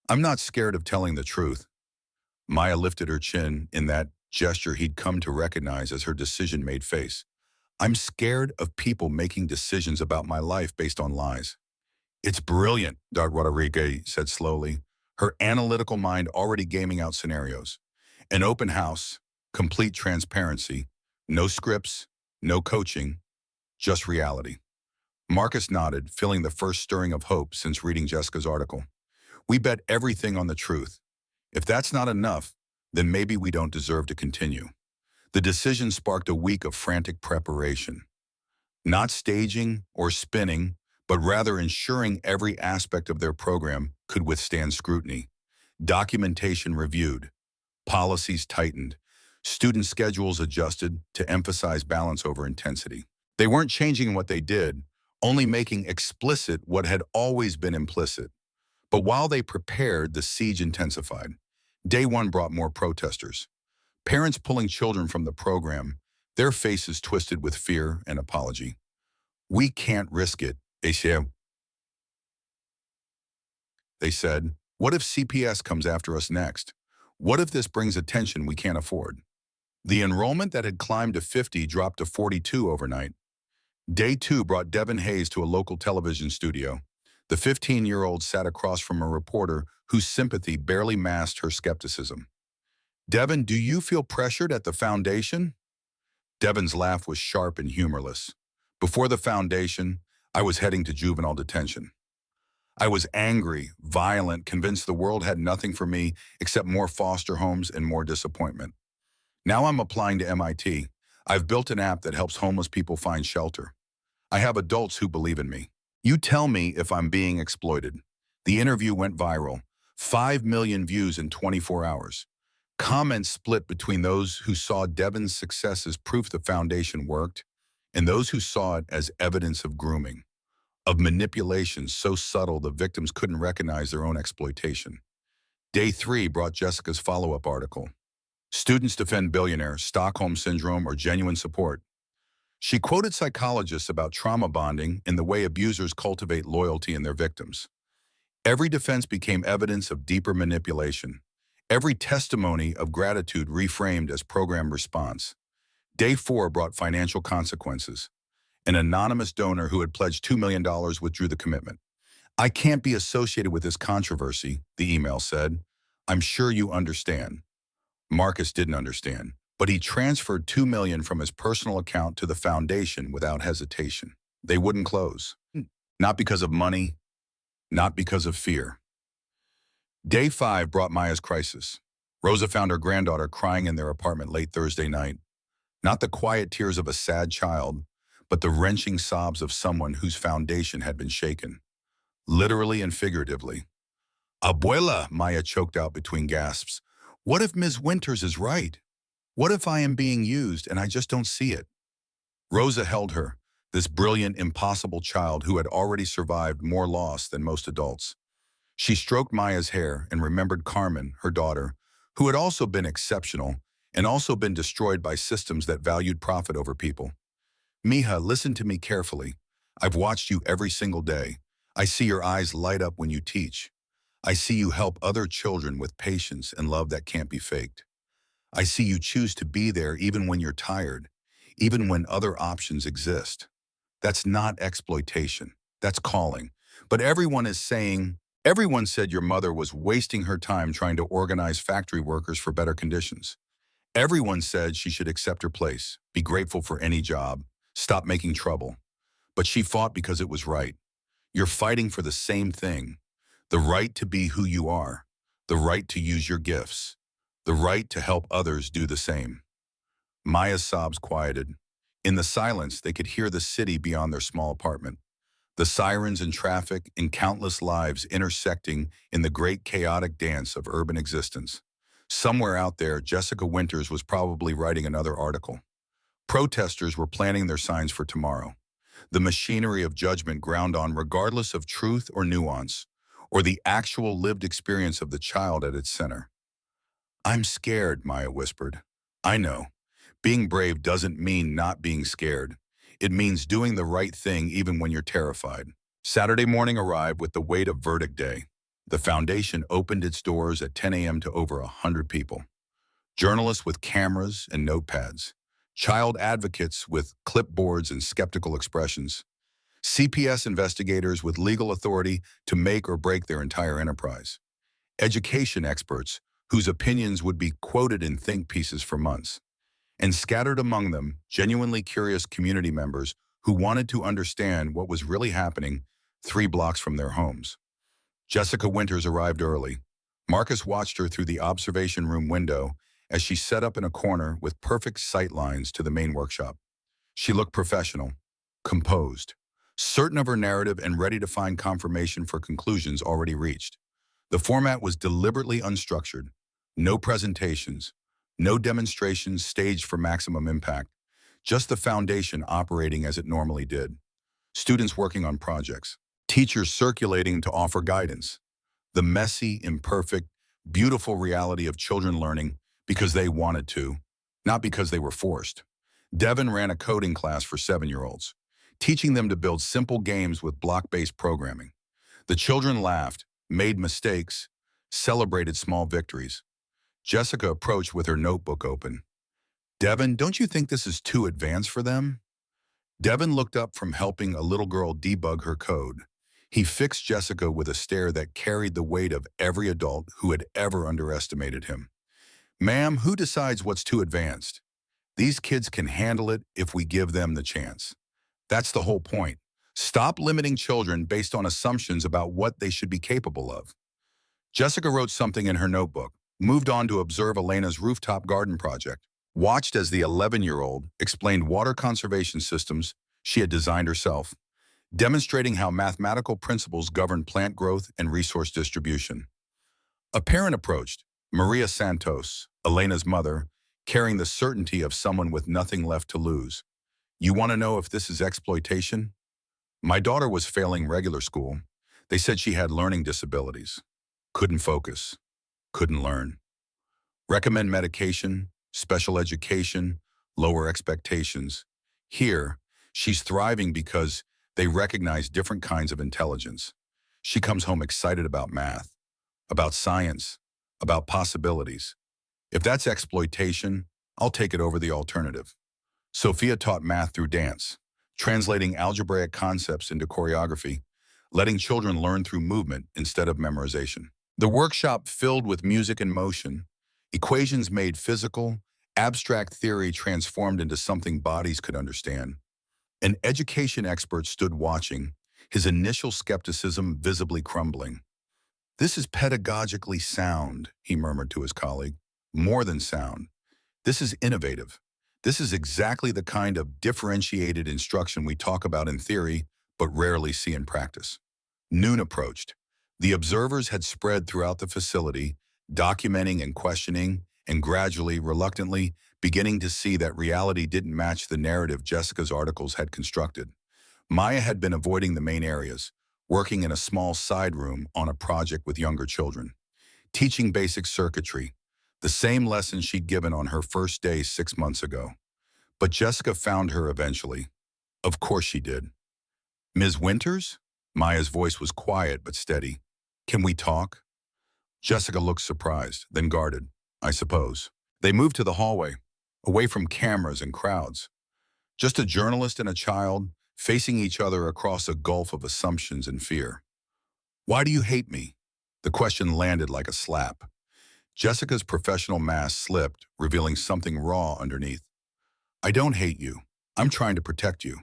I'm not scared of telling the truth. Maya lifted her chin in that gesture he'd come to recognize as her decision-made face. I'm scared of people making decisions about my life based on lies. It's brilliant, Dr. Rodriguez said slowly, her analytical mind already gaming out scenarios. An open house, complete transparency, no scripts, no coaching, just reality. Marcus nodded, feeling the first stirring of hope since reading Jessica's article. We bet everything on the truth. If that's not enough, then maybe we don't deserve to continue. The decision sparked a week of frantic preparation. Not staging or spinning, but rather ensuring every aspect of their program could withstand scrutiny. Documentation reviewed, policies tightened, student schedules adjusted to emphasize balance over intensity. They weren't changing what they did, only making explicit what had always been implicit. But while they prepared, the siege intensified. Day one brought more protesters. Parents pulling children from the program, their faces twisted with fear and apology. We can't risk it, they said. What if CPS comes after us next? What if this brings attention we can't afford? The enrollment that had climbed to 50 dropped to 42 overnight. Day two brought Devin Hayes to a local television studio. The 15-year-old sat across from a reporter whose sympathy barely masked her skepticism. Devin, do you feel pressured at the foundation? Devin's laugh was sharp and humorless. Before the foundation, I was heading to juvenile detention. I was angry, violent, convinced the world had nothing for me except more foster homes and more disappointment. Now I'm applying to MIT. I've built an app that helps homeless people find shelter. I have adults who believe in me. You tell me if I'm being exploited. The interview went viral. 5 million views in 24 hours. Comments split between those who saw Devon's success as proof the foundation worked and those who saw it as evidence of grooming, of manipulation so subtle the victims couldn't recognize their own exploitation. Day 3 brought Jessica's follow-up article. Students defend billionaire, Stockholm Syndrome, or genuine support. She quoted psychologists about trauma bonding and the way abusers cultivate loyalty in their victims. Every defense became evidence of deeper manipulation. Every testimony of gratitude reframed as programmed response. Day 4 brought financial consequences. An anonymous donor who had pledged $2 million withdrew the commitment. "I can't be associated with this controversy," the email said. "I'm sure you understand." Marcus didn't understand, but he transferred $2 million from his personal account to the foundation without hesitation. They wouldn't close. Not because of money, not because of fear. Day 5 brought Maya's crisis. Rosa found her granddaughter crying in their apartment late Thursday night. Not the quiet tears of a sad child, but the wrenching sobs of someone whose foundation had been shaken, literally and figuratively. "Abuela," Maya choked out between gasps. "What if Ms. Winters is right? What if I am being used and I just don't see it?" Rosa held her, this brilliant, impossible child who had already survived more loss than most adults. She stroked Maya's hair and remembered Carmen, her daughter, who had also been exceptional and also been destroyed by systems that valued profit over people. "Mija, listen to me carefully. I've watched you every single day. I see your eyes light up when you teach. I see you help other children with patience and love that can't be faked. I see you choose to be there even when you're tired, even when other options exist. That's not exploitation. That's calling. But everyone said your mother was wasting her time trying to organize factory workers for better conditions. Everyone said she should accept her place, be grateful for any job, stop making trouble. But she fought because it was right. You're fighting for the same thing. The right to be who you are. The right to use your gifts. The right to help others do the same." Maya's sobs quieted. In the silence, they could hear the city beyond their small apartment. The sirens and traffic and countless lives intersecting in the great chaotic dance of urban existence. Somewhere out there, Jessica Winters was probably writing another article. Protesters were planning their signs for tomorrow. The machinery of judgment ground on regardless of truth or nuance, or the actual lived experience of the child at its center. "I'm scared," Maya whispered. "I know. Being brave doesn't mean not being scared. It means doing the right thing even when you're terrified." Saturday morning arrived with the weight of verdict day. The foundation opened its doors at 10 a.m. to over 100 people. Journalists with cameras and notepads. Child advocates with clipboards and skeptical expressions. CPS investigators with legal authority to make or break their entire enterprise. Education experts whose opinions would be quoted in think pieces for months. And scattered among them, genuinely curious community members who wanted to understand what was really happening 3 blocks from their homes. Jessica Winters arrived early. Marcus watched her through the observation room window as she set up in a corner with perfect sight lines to the main workshop. She looked professional, composed, certain of her narrative and ready to find confirmation for conclusions already reached. The format was deliberately unstructured. No presentations, no demonstrations staged for maximum impact, just the foundation operating as it normally did. Students working on projects, teachers circulating to offer guidance. The messy, imperfect, beautiful reality of children learning because they wanted to, not because they were forced. Devon ran a coding class for 7-year-olds, teaching them to build simple games with block-based programming. The children laughed, made mistakes, celebrated small victories. Jessica approached with her notebook open. "Devon, don't you think this is too advanced for them?" Devon looked up from helping a little girl debug her code. He fixed Jessica with a stare that carried the weight of every adult who had ever underestimated him. "Ma'am, who decides what's too advanced? These kids can handle it if we give them the chance. That's the whole point. Stop limiting children based on assumptions about what they should be capable of." Jessica wrote something in her notebook, moved on to observe Elena's rooftop garden project, watched as the 11-year-old explained water conservation systems she had designed herself, demonstrating how mathematical principles govern plant growth and resource distribution. A parent approached, Maria Santos, Elena's mother, carrying the certainty of someone with nothing left to lose. You want to know if this is exploitation? My daughter was failing regular school. They said she had learning disabilities. Couldn't focus. Couldn't learn. Recommend medication, special education, lower expectations. Here, she's thriving because they recognize different kinds of intelligence. She comes home excited about math, about science, about possibilities. If that's exploitation, I'll take it over the alternative. Sophia taught math through dance, translating algebraic concepts into choreography, letting children learn through movement instead of memorization. The workshop filled with music and motion, equations made physical, abstract theory transformed into something bodies could understand. An education expert stood watching, his initial skepticism visibly crumbling. This is pedagogically sound, he murmured to his colleague. More than sound. This is innovative. This is exactly the kind of differentiated instruction we talk about in theory, but rarely see in practice. Noon approached. The observers had spread throughout the facility, documenting and questioning, and gradually, reluctantly, beginning to see that reality didn't match the narrative Jessica's articles had constructed. Maya had been avoiding the main areas, working in a small side room on a project with younger children, teaching basic circuitry, the same lesson she'd given on her first day 6 months ago. But Jessica found her eventually. Of course she did. Ms. Winters? Maya's voice was quiet but steady. Can we talk? Jessica looked surprised, then guarded. I suppose. They moved to the hallway, away from cameras and crowds. Just a journalist and a child, facing each other across a gulf of assumptions and fear. Why do you hate me? The question landed like a slap. Jessica's professional mask slipped, revealing something raw underneath. I don't hate you. I'm trying to protect you.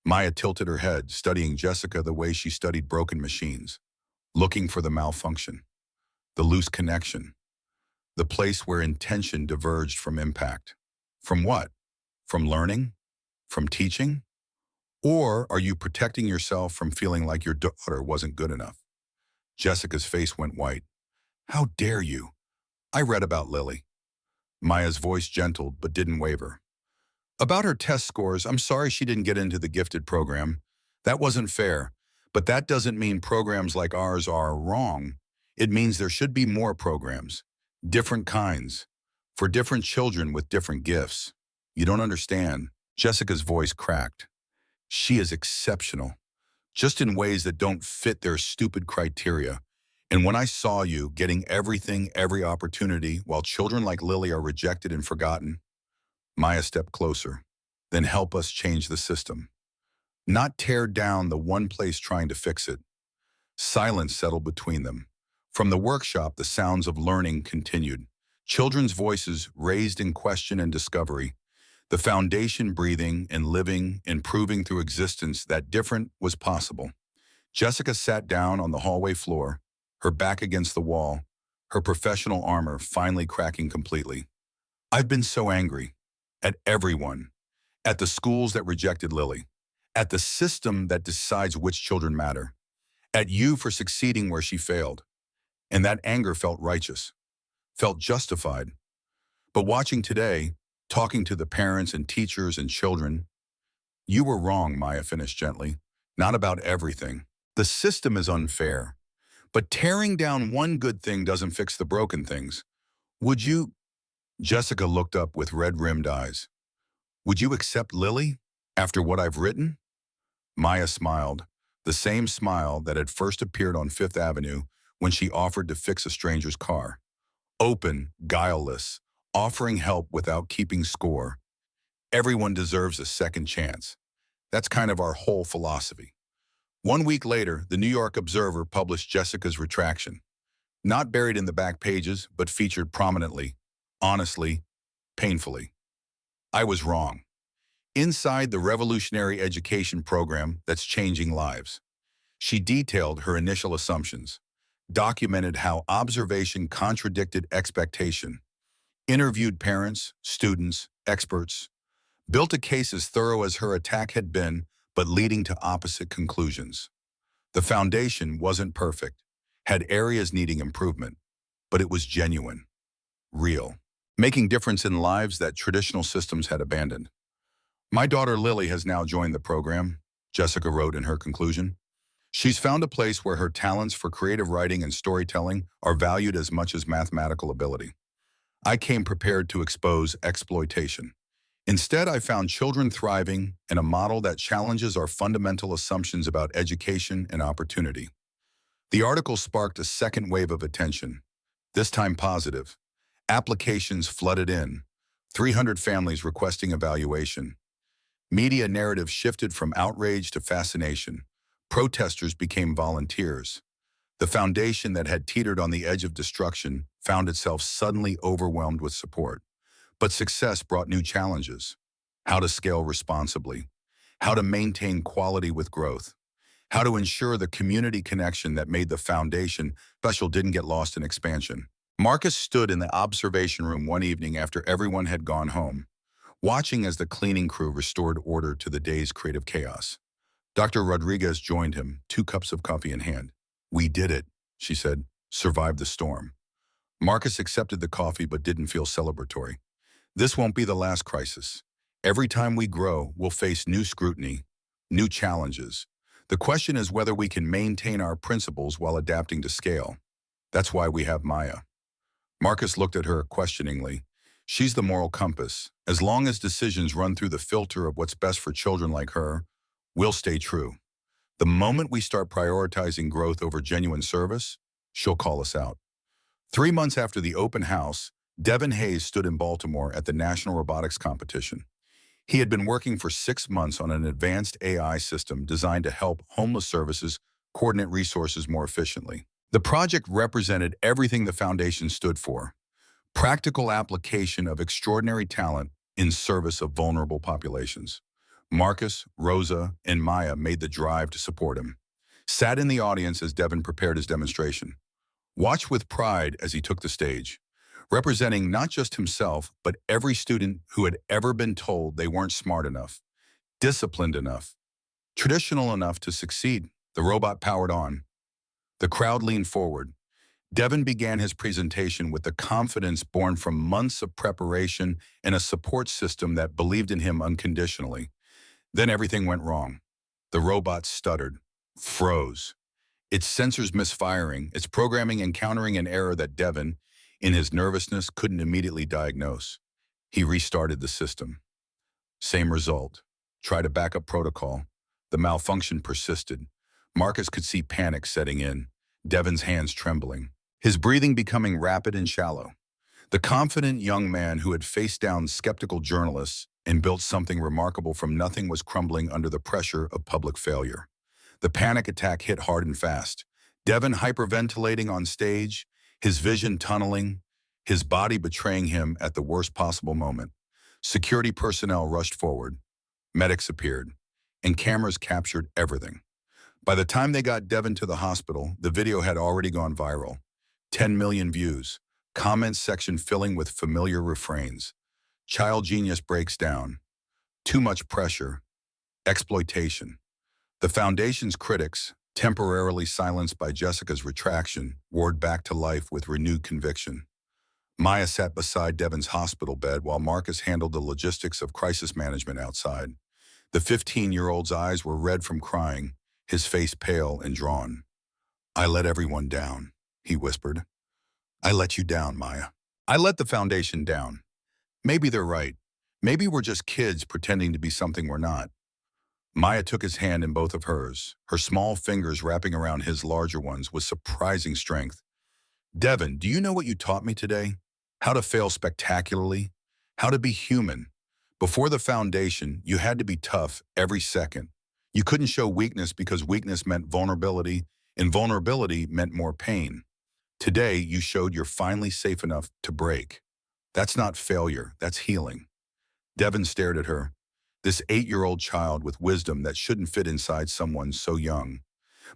Maya tilted her head, studying Jessica the way she studied broken machines, looking for the malfunction, the loose connection, the place where intention diverged from impact. From what? From learning? From teaching? Or are you protecting yourself from feeling like your daughter wasn't good enough? Jessica's face went white. How dare you? I read about Lily. Maya's voice gentled but didn't waver. About her test scores, I'm sorry she didn't get into the gifted program. That wasn't fair, but that doesn't mean programs like ours are wrong. It means there should be more programs, different kinds, for different children with different gifts. You don't understand. Jessica's voice cracked. She is exceptional, just in ways that don't fit their stupid criteria. And when I saw you getting everything, every opportunity, while children like Lily are rejected and forgotten, Maya stepped closer. Then help us change the system. Not tear down the one place trying to fix it. Silence settled between them. From the workshop, the sounds of learning continued. Children's voices raised in question and discovery. The foundation breathing and living and proving through existence that different was possible. Jessica sat down on the hallway floor, her back against the wall, her professional armor finally cracking completely. I've been so angry. At everyone. At the schools that rejected Lily. At the system that decides which children matter. At you for succeeding where she failed. And that anger felt righteous. Felt justified. But watching today, talking to the parents and teachers and children, you were wrong, Maya finished gently. Not about everything. The system is unfair. But tearing down one good thing doesn't fix the broken things. Would you? Jessica looked up with red-rimmed eyes. Would you accept Lily after what I've written? Maya smiled, the same smile that had first appeared on Fifth Avenue when she offered to fix a stranger's car. Open, guileless, offering help without keeping score. Everyone deserves a second chance. That's kind of our whole philosophy. 1 week later, the New York Observer published Jessica's retraction. Not buried in the back pages, but featured prominently, honestly, painfully. I was wrong. Inside the revolutionary education program that's changing lives. She detailed her initial assumptions, documented how observation contradicted expectation, interviewed parents, students, experts, built a case as thorough as her attack had been, but leading to opposite conclusions. The foundation wasn't perfect, had areas needing improvement, but it was genuine, real, making difference in lives that traditional systems had abandoned. My daughter Lily has now joined the program, Jessica wrote in her conclusion. She's found a place where her talents for creative writing and storytelling are valued as much as mathematical ability. I came prepared to expose exploitation. Instead, I found children thriving in a model that challenges our fundamental assumptions about education and opportunity. The article sparked a second wave of attention, this time positive. Applications flooded in, 300 families requesting evaluation. Media narrative shifted from outrage to fascination. Protesters became volunteers. The foundation that had teetered on the edge of destruction found itself suddenly overwhelmed with support. But success brought new challenges. How to scale responsibly, how to maintain quality with growth, how to ensure the community connection that made the foundation special didn't get lost in expansion. Marcus stood in the observation room one evening after everyone had gone home, watching as the cleaning crew restored order to the day's creative chaos. Dr. Rodriguez joined him, 2 cups of coffee in hand. "We did it," she said, "survived the storm." Marcus accepted the coffee but didn't feel celebratory. "This won't be the last crisis. Every time we grow, we'll face new scrutiny, new challenges. The question is whether we can maintain our principles while adapting to scale. That's why we have Maya." Marcus looked at her questioningly. "She's the moral compass. As long as decisions run through the filter of what's best for children like her, we'll stay true. The moment we start prioritizing growth over genuine service, she'll call us out." 3 months after the open house, Devin Hayes stood in Baltimore at the National Robotics Competition. He had been working for 6 months on an advanced AI system designed to help homeless services coordinate resources more efficiently. The project represented everything the foundation stood for: practical application of extraordinary talent in service of vulnerable populations. Marcus, Rosa, and Maya made the drive to support him, sat in the audience as Devin prepared his demonstration, watched with pride as he took the stage, representing not just himself, but every student who had ever been told they weren't smart enough, disciplined enough, traditional enough to succeed. The robot powered on. The crowd leaned forward. Devin began his presentation with the confidence born from months of preparation and a support system that believed in him unconditionally. Then everything went wrong. The robot stuttered, froze, its sensors misfiring, its programming encountering an error that Devin, in his nervousness, couldn't immediately diagnose. He restarted the system. Same result. Tried a backup protocol. The malfunction persisted. Marcus could see panic setting in, Devin's hands trembling, his breathing becoming rapid and shallow. The confident young man who had faced down skeptical journalists and built something remarkable from nothing was crumbling under the pressure of public failure. The panic attack hit hard and fast. Devin hyperventilating on stage, his vision tunneling, his body betraying him at the worst possible moment. Security personnel rushed forward. Medics appeared, and cameras captured everything. By the time they got Devin to the hospital, the video had already gone viral. 10 million views, comments section filling with familiar refrains. Child genius breaks down. Too much pressure. Exploitation. The foundation's critics, temporarily silenced by Jessica's retraction, roared back to life with renewed conviction. Maya sat beside Devin's hospital bed while Marcus handled the logistics of crisis management outside. The 15-year-old's eyes were red from crying, his face pale and drawn. "I let everyone down," he whispered. "I let you down, Maya. I let the foundation down. Maybe they're right. Maybe we're just kids pretending to be something we're not." Maya took his hand in both of hers, her small fingers wrapping around his larger ones with surprising strength. "Devin, do you know what you taught me today? How to fail spectacularly, how to be human. Before the foundation, you had to be tough every second. You couldn't show weakness because weakness meant vulnerability, and vulnerability meant more pain. Today, you showed you're finally safe enough to break. That's not failure, that's healing." Devin stared at her, this 8-year-old child with wisdom that shouldn't fit inside someone so young.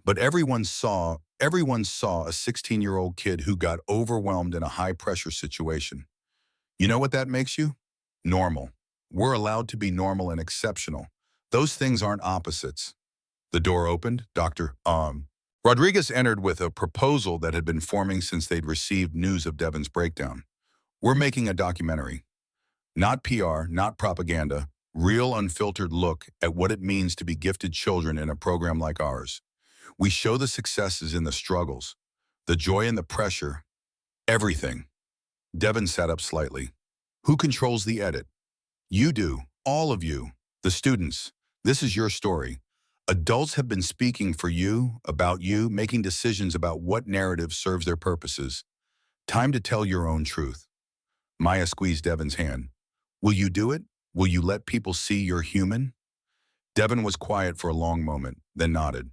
But everyone saw a 16-year-old kid who got overwhelmed in a high-pressure situation. You know what that makes you? Normal. We're allowed to be normal and exceptional. Those things aren't opposites. The door opened. Dr. Rodriguez entered with a proposal that had been forming since they'd received news of Devon's breakdown. We're making a documentary. Not PR, not propaganda, real unfiltered look at what it means to be gifted children in a program like ours. We show the successes in the struggles, the joy and the pressure, everything. Devon sat up slightly. Who controls the edit? You do, all of you, the students. This is your story. Adults have been speaking for you, about you, making decisions about what narrative serves their purposes. Time to tell your own truth. Maya squeezed Devon's hand. Will you do it? Will you let people see you're human? Devon was quiet for a long moment, then nodded.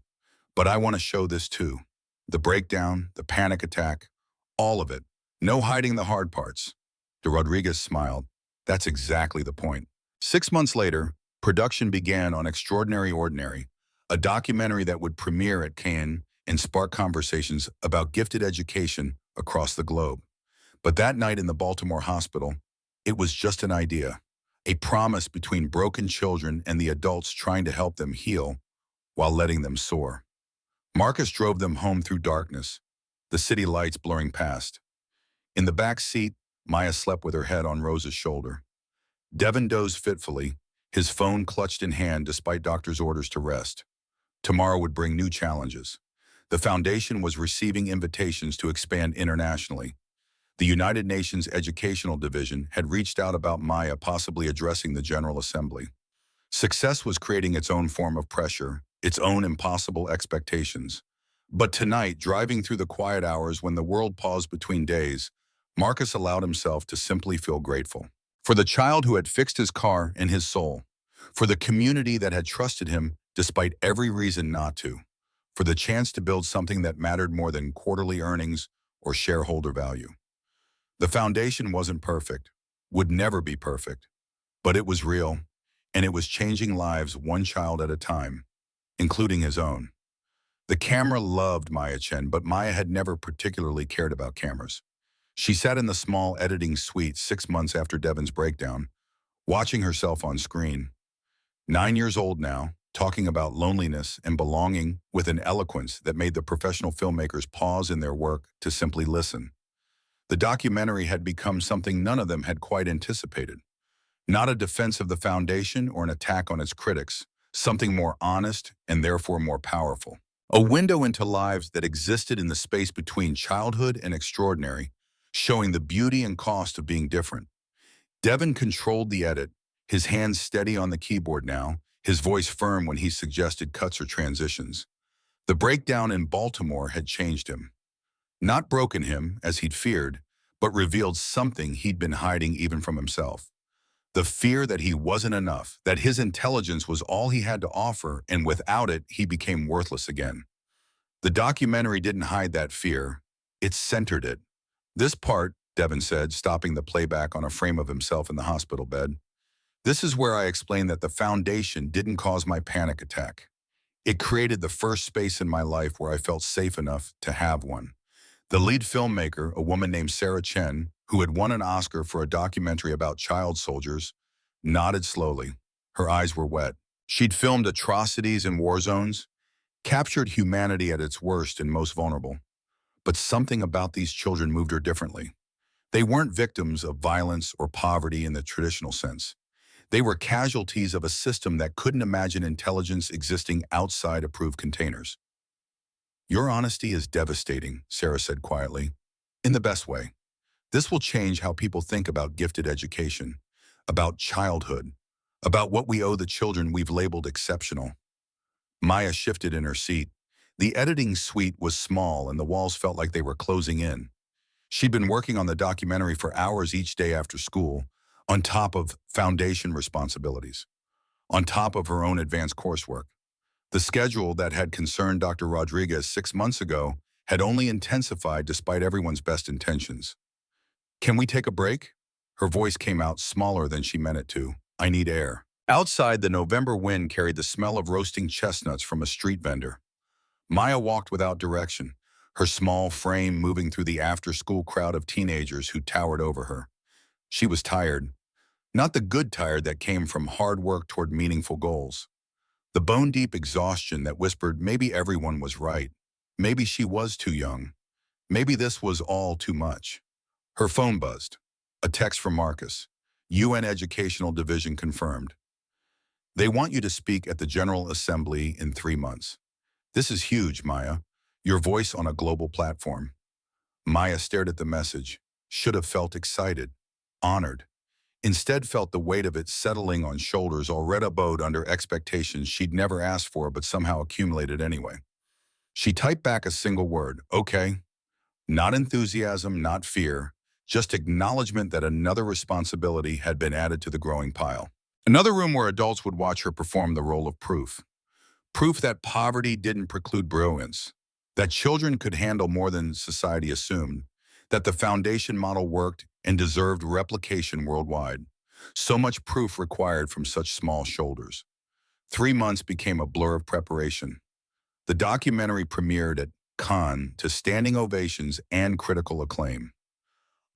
But I want to show this too. The breakdown, the panic attack, all of it. No hiding the hard parts. De Rodriguez smiled. That's exactly the point. 6 months later, production began on Extraordinary Ordinary, a documentary that would premiere at Cannes and spark conversations about gifted education across the globe. But that night in the Baltimore hospital, it was just an idea, a promise between broken children and the adults trying to help them heal while letting them soar. Marcus drove them home through darkness, the city lights blurring past. In the back seat, Maya slept with her head on Rosa's shoulder. Devon dozed fitfully, his phone clutched in hand despite doctor's orders to rest. Tomorrow would bring new challenges. The foundation was receiving invitations to expand internationally. The United Nations Educational Division had reached out about Maya possibly addressing the General Assembly. Success was creating its own form of pressure, its own impossible expectations. But tonight, driving through the quiet hours when the world paused between days, Marcus allowed himself to simply feel grateful. For the child who had fixed his car and his soul. For the community that had trusted him despite every reason not to. For the chance to build something that mattered more than quarterly earnings or shareholder value. The foundation wasn't perfect, would never be perfect, but it was real, and it was changing lives one child at a time, including his own. The camera loved Maya Chen, but Maya had never particularly cared about cameras. She sat in the small editing suite 6 months after Devon's breakdown, watching herself on screen. 9 years old now, talking about loneliness and belonging with an eloquence that made the professional filmmakers pause in their work to simply listen. The documentary had become something none of them had quite anticipated. Not a defense of the foundation or an attack on its critics, something more honest and therefore more powerful. A window into lives that existed in the space between childhood and extraordinary, showing the beauty and cost of being different. Devon controlled the edit, his hands steady on the keyboard now, his voice firm when he suggested cuts or transitions. The breakdown in Baltimore had changed him. Not broken him, as he'd feared, but revealed something he'd been hiding even from himself. The fear that he wasn't enough, that his intelligence was all he had to offer, and without it, he became worthless again. The documentary didn't hide that fear, it centered it. This part, Devon said, stopping the playback on a frame of himself in the hospital bed, this is where I explained that the foundation didn't cause my panic attack. It created the first space in my life where I felt safe enough to have one. The lead filmmaker, a woman named Sarah Chen, who had won an Oscar for a documentary about child soldiers, nodded slowly. Her eyes were wet. She'd filmed atrocities in war zones, captured humanity at its worst and most vulnerable. But something about these children moved her differently. They weren't victims of violence or poverty in the traditional sense. They were casualties of a system that couldn't imagine intelligence existing outside approved containers. Your honesty is devastating, Sarah said quietly, in the best way. This will change how people think about gifted education, about childhood, about what we owe the children we've labeled exceptional. Maya shifted in her seat. The editing suite was small and the walls felt like they were closing in. She'd been working on the documentary for hours each day after school, on top of foundation responsibilities, on top of her own advanced coursework. The schedule that had concerned Dr. Rodriguez 6 months ago had only intensified despite everyone's best intentions. Can we take a break? Her voice came out smaller than she meant it to. I need air. Outside, the November wind carried the smell of roasting chestnuts from a street vendor. Maya walked without direction, her small frame moving through the after-school crowd of teenagers who towered over her. She was tired. Not the good tired that came from hard work toward meaningful goals. The bone-deep exhaustion that whispered maybe everyone was right, Maybe she was too young. Maybe this was all too much. Her phone buzzed. A text from Marcus. UN Educational Division confirmed. They want you to speak at the General Assembly in 3 months. This is huge, Maya. Your voice on a global platform. Maya stared at the message. Should have felt excited, honored. Instead felt the weight of it settling on shoulders already bowed under expectations she'd never asked for but somehow accumulated anyway. She typed back a single word, okay. Not enthusiasm, not fear, just acknowledgement that another responsibility had been added to the growing pile. Another room where adults would watch her perform the role of proof. Proof that poverty didn't preclude brilliance, that children could handle more than society assumed, that the foundation model worked and deserved replication worldwide. So much proof required from such small shoulders. 3 months became a blur of preparation. The documentary premiered at Cannes to standing ovations and critical acclaim.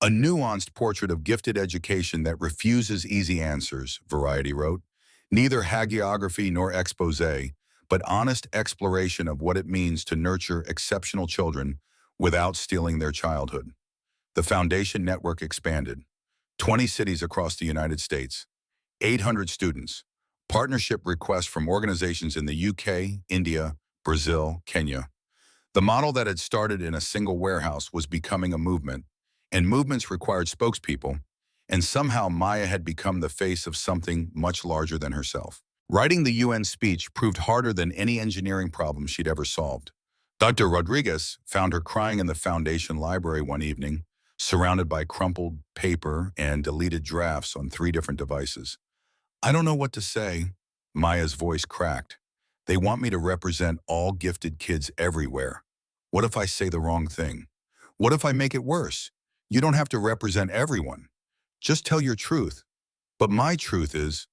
A nuanced portrait of gifted education that refuses easy answers, Variety wrote. Neither hagiography nor expose, but honest exploration of what it means to nurture exceptional children without stealing their childhood. The foundation network expanded. 20 cities across the United States, 800 students, partnership requests from organizations in the UK, India, Brazil, Kenya. The model that had started in a single warehouse was becoming a movement, and movements required spokespeople, and somehow Maya had become the face of something much larger than herself. Writing the UN speech proved harder than any engineering problem she'd ever solved. Dr. Rodriguez found her crying in the foundation library one evening, surrounded by crumpled paper and deleted drafts on 3 different devices. I don't know what to say, Maya's voice cracked. They want me to represent all gifted kids everywhere. What if I say the wrong thing? What if I make it worse? You don't have to represent everyone. Just tell your truth. But my truth is,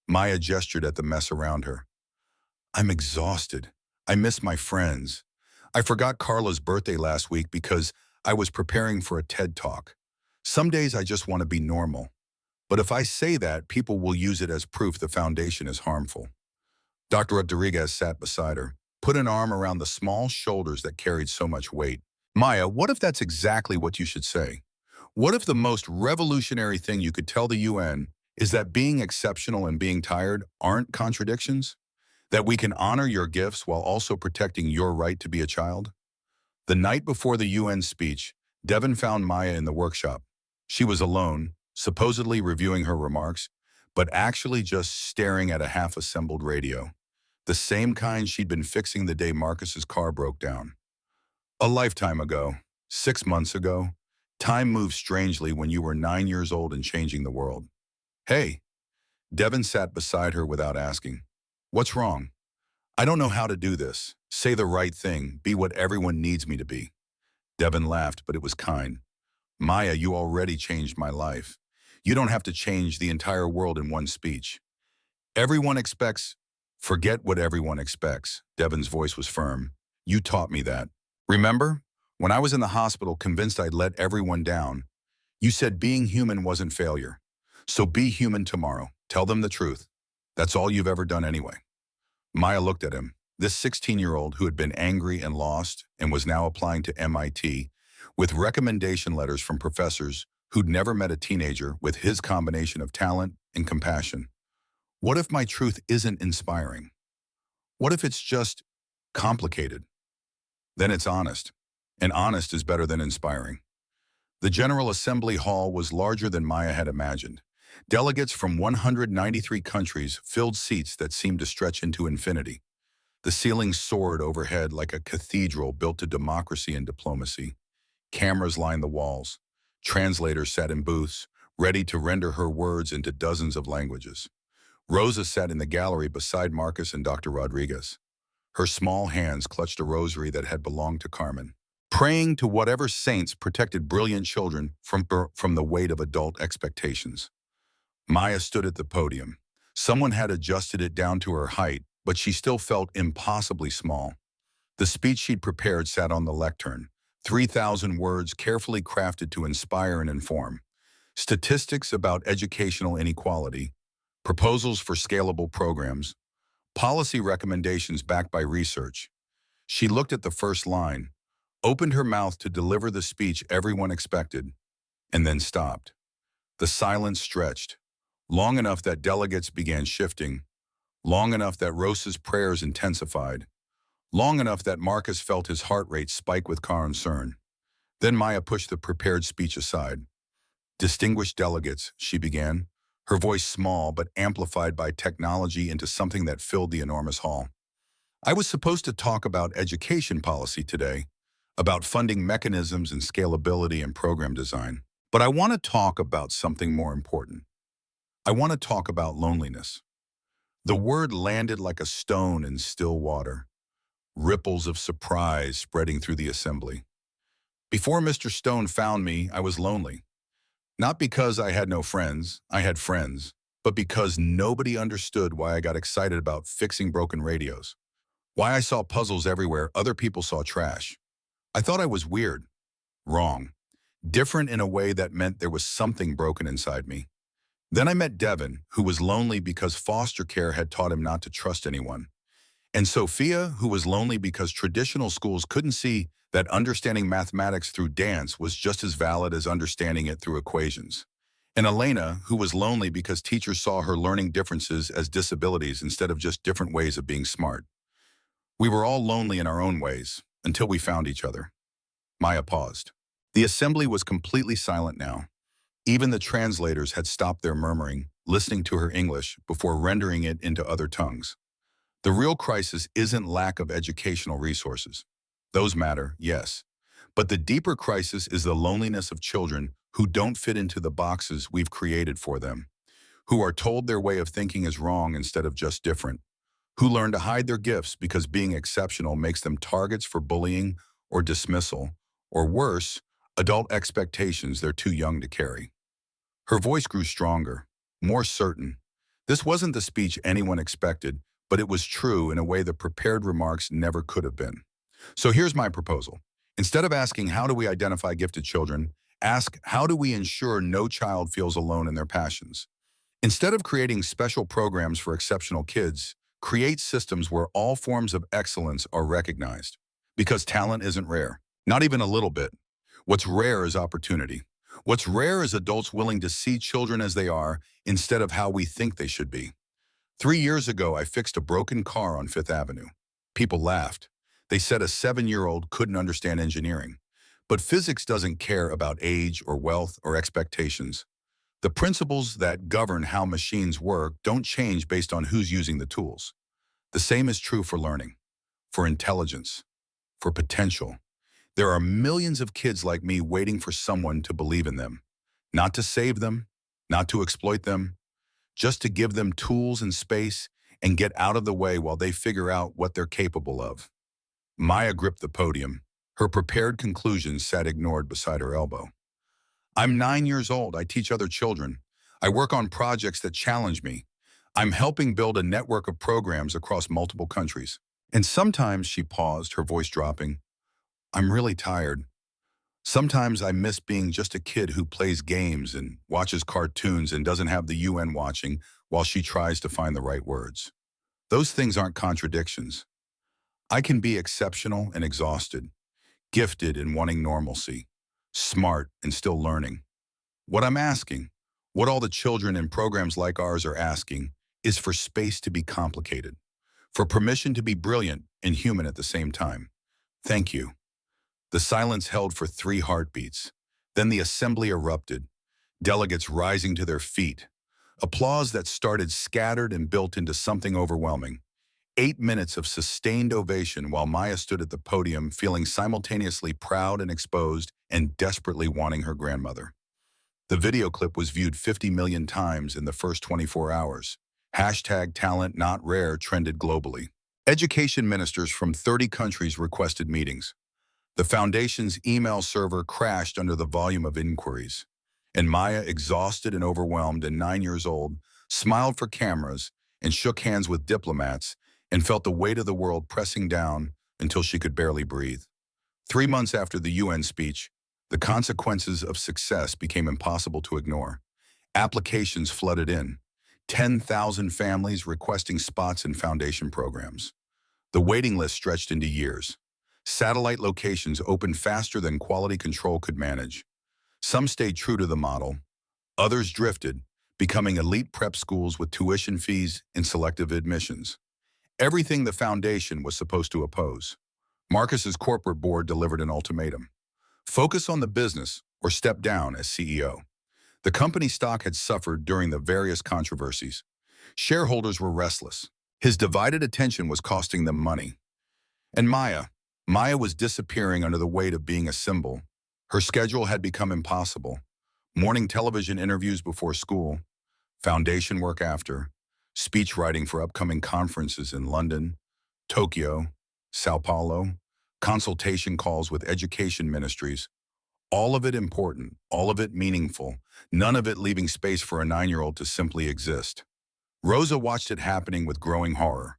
Maya gestured at the mess around her. I'm exhausted. I miss my friends. I forgot Carla's birthday last week because I was preparing for a TED Talk. Some days I just want to be normal. But if I say that, people will use it as proof the foundation is harmful. Dr. Rodriguez sat beside her, put an arm around the small shoulders that carried so much weight. Maya, what if that's exactly what you should say? What if the most revolutionary thing you could tell the UN is that being exceptional and being tired aren't contradictions? That we can honor your gifts while also protecting your right to be a child? The night before the UN speech, Devin found Maya in the workshop. She was alone, supposedly reviewing her remarks, but actually just staring at a half-assembled radio. The same kind she'd been fixing the day Marcus's car broke down. A lifetime ago, 6 months ago, time moves strangely when you were 9 years old and changing the world. Hey, Devin sat beside her without asking. What's wrong? I don't know how to do this. Say the right thing, be what everyone needs me to be. Devin laughed, but it was kind. Maya, you already changed my life. You don't have to change the entire world in one speech. Everyone expects. Forget what everyone expects. Devin's voice was firm. You taught me that. Remember? When I was in the hospital convinced I'd let everyone down, you said being human wasn't failure. So be human tomorrow. Tell them the truth. That's all you've ever done anyway. Maya looked at him. This 16-year-old who had been angry and lost and was now applying to MIT with recommendation letters from professors who'd never met a teenager with his combination of talent and compassion. What if my truth isn't inspiring? What if it's just complicated? Then it's honest, and honest is better than inspiring. The General Assembly Hall was larger than Maya had imagined. Delegates from 193 countries filled seats that seemed to stretch into infinity. The ceiling soared overhead like a cathedral built to democracy and diplomacy. Cameras lined the walls. Translators sat in booths, ready to render her words into dozens of languages. Rosa sat in the gallery beside Marcus and Dr. Rodriguez. Her small hands clutched a rosary that had belonged to Carmen, praying to whatever saints protected brilliant children from the weight of adult expectations. Maya stood at the podium. Someone had adjusted it down to her height, but she still felt impossibly small. The speech she'd prepared sat on the lectern, 3,000 words carefully crafted to inspire and inform. Statistics about educational inequality, proposals for scalable programs, policy recommendations backed by research. She looked at the first line, opened her mouth to deliver the speech everyone expected, and then stopped. The silence stretched, long enough that delegates began shifting, long enough that Rosa's prayers intensified, long enough that Marcus felt his heart rate spike with concern. Then Maya pushed the prepared speech aside. Distinguished delegates, she began, her voice small but amplified by technology into something that filled the enormous hall. I was supposed to talk about education policy today, about funding mechanisms and scalability and program design. But I want to talk about something more important. I want to talk about loneliness. The word landed like a stone in still water, ripples of surprise spreading through the assembly. Before Mr. Stone found me, I was lonely. Not because I had no friends, I had friends, but because nobody understood why I got excited about fixing broken radios. Why I saw puzzles everywhere other people saw trash. I thought I was weird, wrong, different in a way that meant there was something broken inside me. Then I met Devin, who was lonely because foster care had taught him not to trust anyone. And Sophia, who was lonely because traditional schools couldn't see that understanding mathematics through dance was just as valid as understanding it through equations. And Elena, who was lonely because teachers saw her learning differences as disabilities instead of just different ways of being smart. We were all lonely in our own ways, until we found each other. Maya paused. The assembly was completely silent now. Even the translators had stopped their murmuring, listening to her English before rendering it into other tongues. The real crisis isn't lack of educational resources. Those matter, yes. But the deeper crisis is the loneliness of children who don't fit into the boxes we've created for them, who are told their way of thinking is wrong instead of just different, who learn to hide their gifts because being exceptional makes them targets for bullying or dismissal, or worse, adult expectations they're too young to carry. Her voice grew stronger, more certain. This wasn't the speech anyone expected, but it was true in a way the prepared remarks never could have been. So here's my proposal. Instead of asking how do we identify gifted children, ask how do we ensure no child feels alone in their passions. Instead of creating special programs for exceptional kids, create systems where all forms of excellence are recognized. Because talent isn't rare, not even a little bit. What's rare is opportunity. What's rare is adults willing to see children as they are instead of how we think they should be. 3 years ago, I fixed a broken car on Fifth Avenue. People laughed. They said a 7-year-old couldn't understand engineering. But physics doesn't care about age or wealth or expectations. The principles that govern how machines work don't change based on who's using the tools. The same is true for learning, for intelligence, for potential. There are millions of kids like me waiting for someone to believe in them. Not to save them, not to exploit them, just to give them tools and space and get out of the way while they figure out what they're capable of. Maya gripped the podium. Her prepared conclusions sat ignored beside her elbow. I'm 9 years old. I teach other children. I work on projects that challenge me. I'm helping build a network of programs across multiple countries. And sometimes, she paused, her voice dropping, I'm really tired. Sometimes I miss being just a kid who plays games and watches cartoons and doesn't have the UN watching while she tries to find the right words. Those things aren't contradictions. I can be exceptional and exhausted, gifted and wanting normalcy, smart and still learning. What I'm asking, what all the children in programs like ours are asking, is for space to be complicated, for permission to be brilliant and human at the same time. Thank you. The silence held for 3 heartbeats. Then the assembly erupted, delegates rising to their feet. Applause that started scattered and built into something overwhelming. 8 minutes of sustained ovation while Maya stood at the podium feeling simultaneously proud and exposed and desperately wanting her grandmother. The video clip was viewed 50 million times in the first 24 hours. #TalentNotRare trended globally. Education ministers from 30 countries requested meetings. The foundation's email server crashed under the volume of inquiries. And Maya, exhausted and overwhelmed and 9 years old, smiled for cameras and shook hands with diplomats and felt the weight of the world pressing down until she could barely breathe. 3 months after the UN speech, the consequences of success became impossible to ignore. Applications flooded in, 10,000 families requesting spots in foundation programs. The waiting list stretched into years. Satellite locations opened faster than quality control could manage. Some stayed true to the model. Others drifted, becoming elite prep schools with tuition fees and selective admissions. Everything the foundation was supposed to oppose. Marcus's corporate board delivered an ultimatum. Focus on the business or step down as CEO. The company stock had suffered during the various controversies. Shareholders were restless. His divided attention was costing them money. And Maya was disappearing under the weight of being a symbol. Her schedule had become impossible. Morning television interviews before school, foundation work after, speech writing for upcoming conferences in London, Tokyo, Sao Paulo, consultation calls with education ministries. All of it important, all of it meaningful, none of it leaving space for a 9-year-old to simply exist. Rosa watched it happening with growing horror,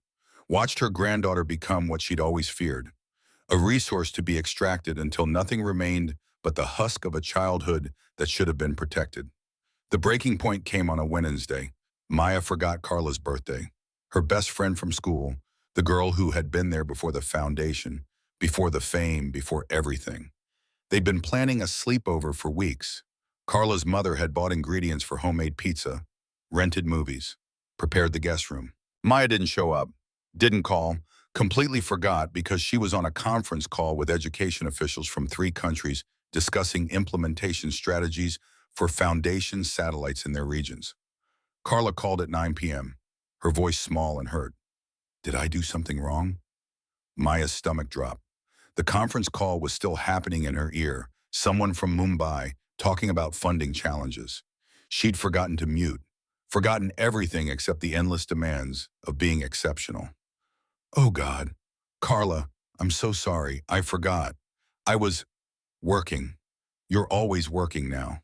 watched her granddaughter become what she'd always feared, a resource to be extracted until nothing remained but the husk of a childhood that should have been protected. The breaking point came on a Wednesday. Maya forgot Carla's birthday. Her best friend from school, the girl who had been there before the foundation, before the fame, before everything. They'd been planning a sleepover for weeks. Carla's mother had bought ingredients for homemade pizza, rented movies, prepared the guest room. Maya didn't show up, didn't call, completely forgot because she was on a conference call with education officials from 3 countries discussing implementation strategies for foundation satellites in their regions. Carla called at 9 p.m., her voice small and hurt. Did I do something wrong? Maya's stomach dropped. The conference call was still happening in her ear, someone from Mumbai talking about funding challenges. She'd forgotten to mute, forgotten everything except the endless demands of being exceptional. Oh God, Carla, I'm so sorry, I forgot. I was working. You're always working now.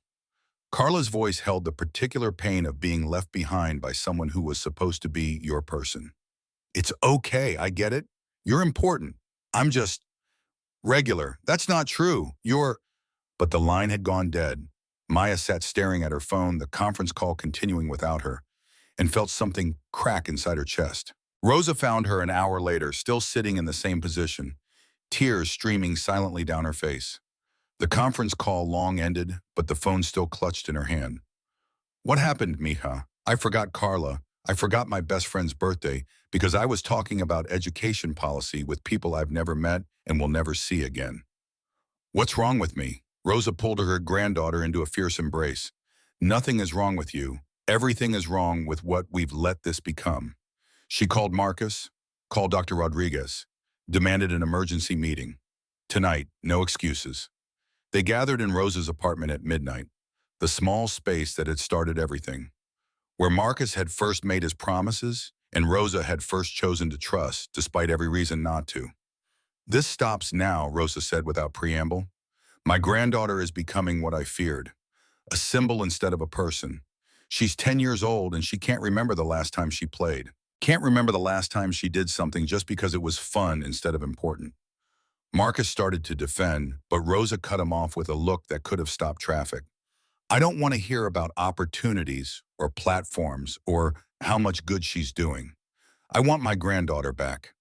Carla's voice held the particular pain of being left behind by someone who was supposed to be your person. It's okay, I get it. You're important. I'm just regular. That's not true. But the line had gone dead. Maya sat staring at her phone, the conference call continuing without her, and felt something crack inside her chest. Rosa found her an hour later, still sitting in the same position, tears streaming silently down her face. The conference call long ended, but the phone still clutched in her hand. What happened, mija? I forgot Carla. I forgot my best friend's birthday because I was talking about education policy with people I've never met and will never see again. What's wrong with me? Rosa pulled her granddaughter into a fierce embrace. Nothing is wrong with you. Everything is wrong with what we've let this become. She called Marcus, called Dr. Rodriguez, demanded an emergency meeting. Tonight, no excuses. They gathered in Rosa's apartment at midnight, the small space that had started everything, where Marcus had first made his promises and Rosa had first chosen to trust, despite every reason not to. This stops now, Rosa said without preamble. My granddaughter is becoming what I feared, a symbol instead of a person. She's 10 years old and she can't remember the last time she played. Can't remember the last time she did something just because it was fun instead of important. Marcus started to defend, but Rosa cut him off with a look that could have stopped traffic. I don't want to hear about opportunities or platforms or how much good she's doing. I want my granddaughter back.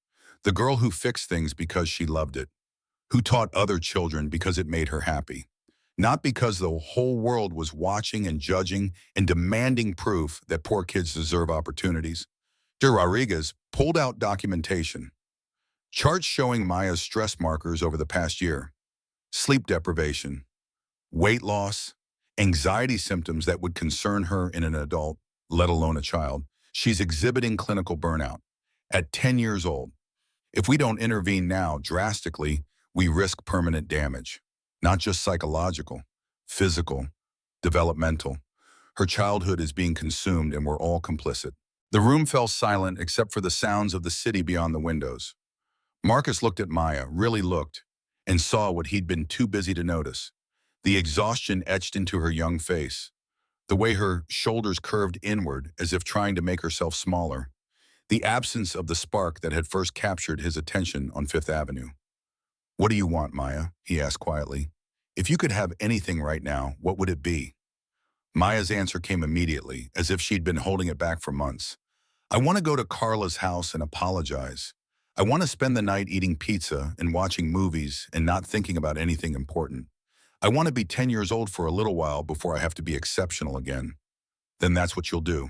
The girl who fixed things because she loved it, who taught other children because it made her happy. Not because the whole world was watching and judging and demanding proof that poor kids deserve opportunities. Dr. Rodriguez pulled out documentation. Charts showing Maya's stress markers over the past year. Sleep deprivation, weight loss, anxiety symptoms that would concern her in an adult, let alone a child. She's exhibiting clinical burnout at 10 years old. If we don't intervene now drastically, we risk permanent damage. Not just psychological, physical, developmental. Her childhood is being consumed and we're all complicit. The room fell silent except for the sounds of the city beyond the windows. Marcus looked at Maya, really looked, and saw what he'd been too busy to notice. The exhaustion etched into her young face, the way her shoulders curved inward as if trying to make herself smaller, the absence of the spark that had first captured his attention on Fifth Avenue. What do you want, Maya? He asked quietly. If you could have anything right now, what would it be? Maya's answer came immediately, as if she'd been holding it back for months. I want to go to Carla's house and apologize. I want to spend the night eating pizza and watching movies and not thinking about anything important. I want to be 10 years old for a little while before I have to be exceptional again. Then that's what you'll do.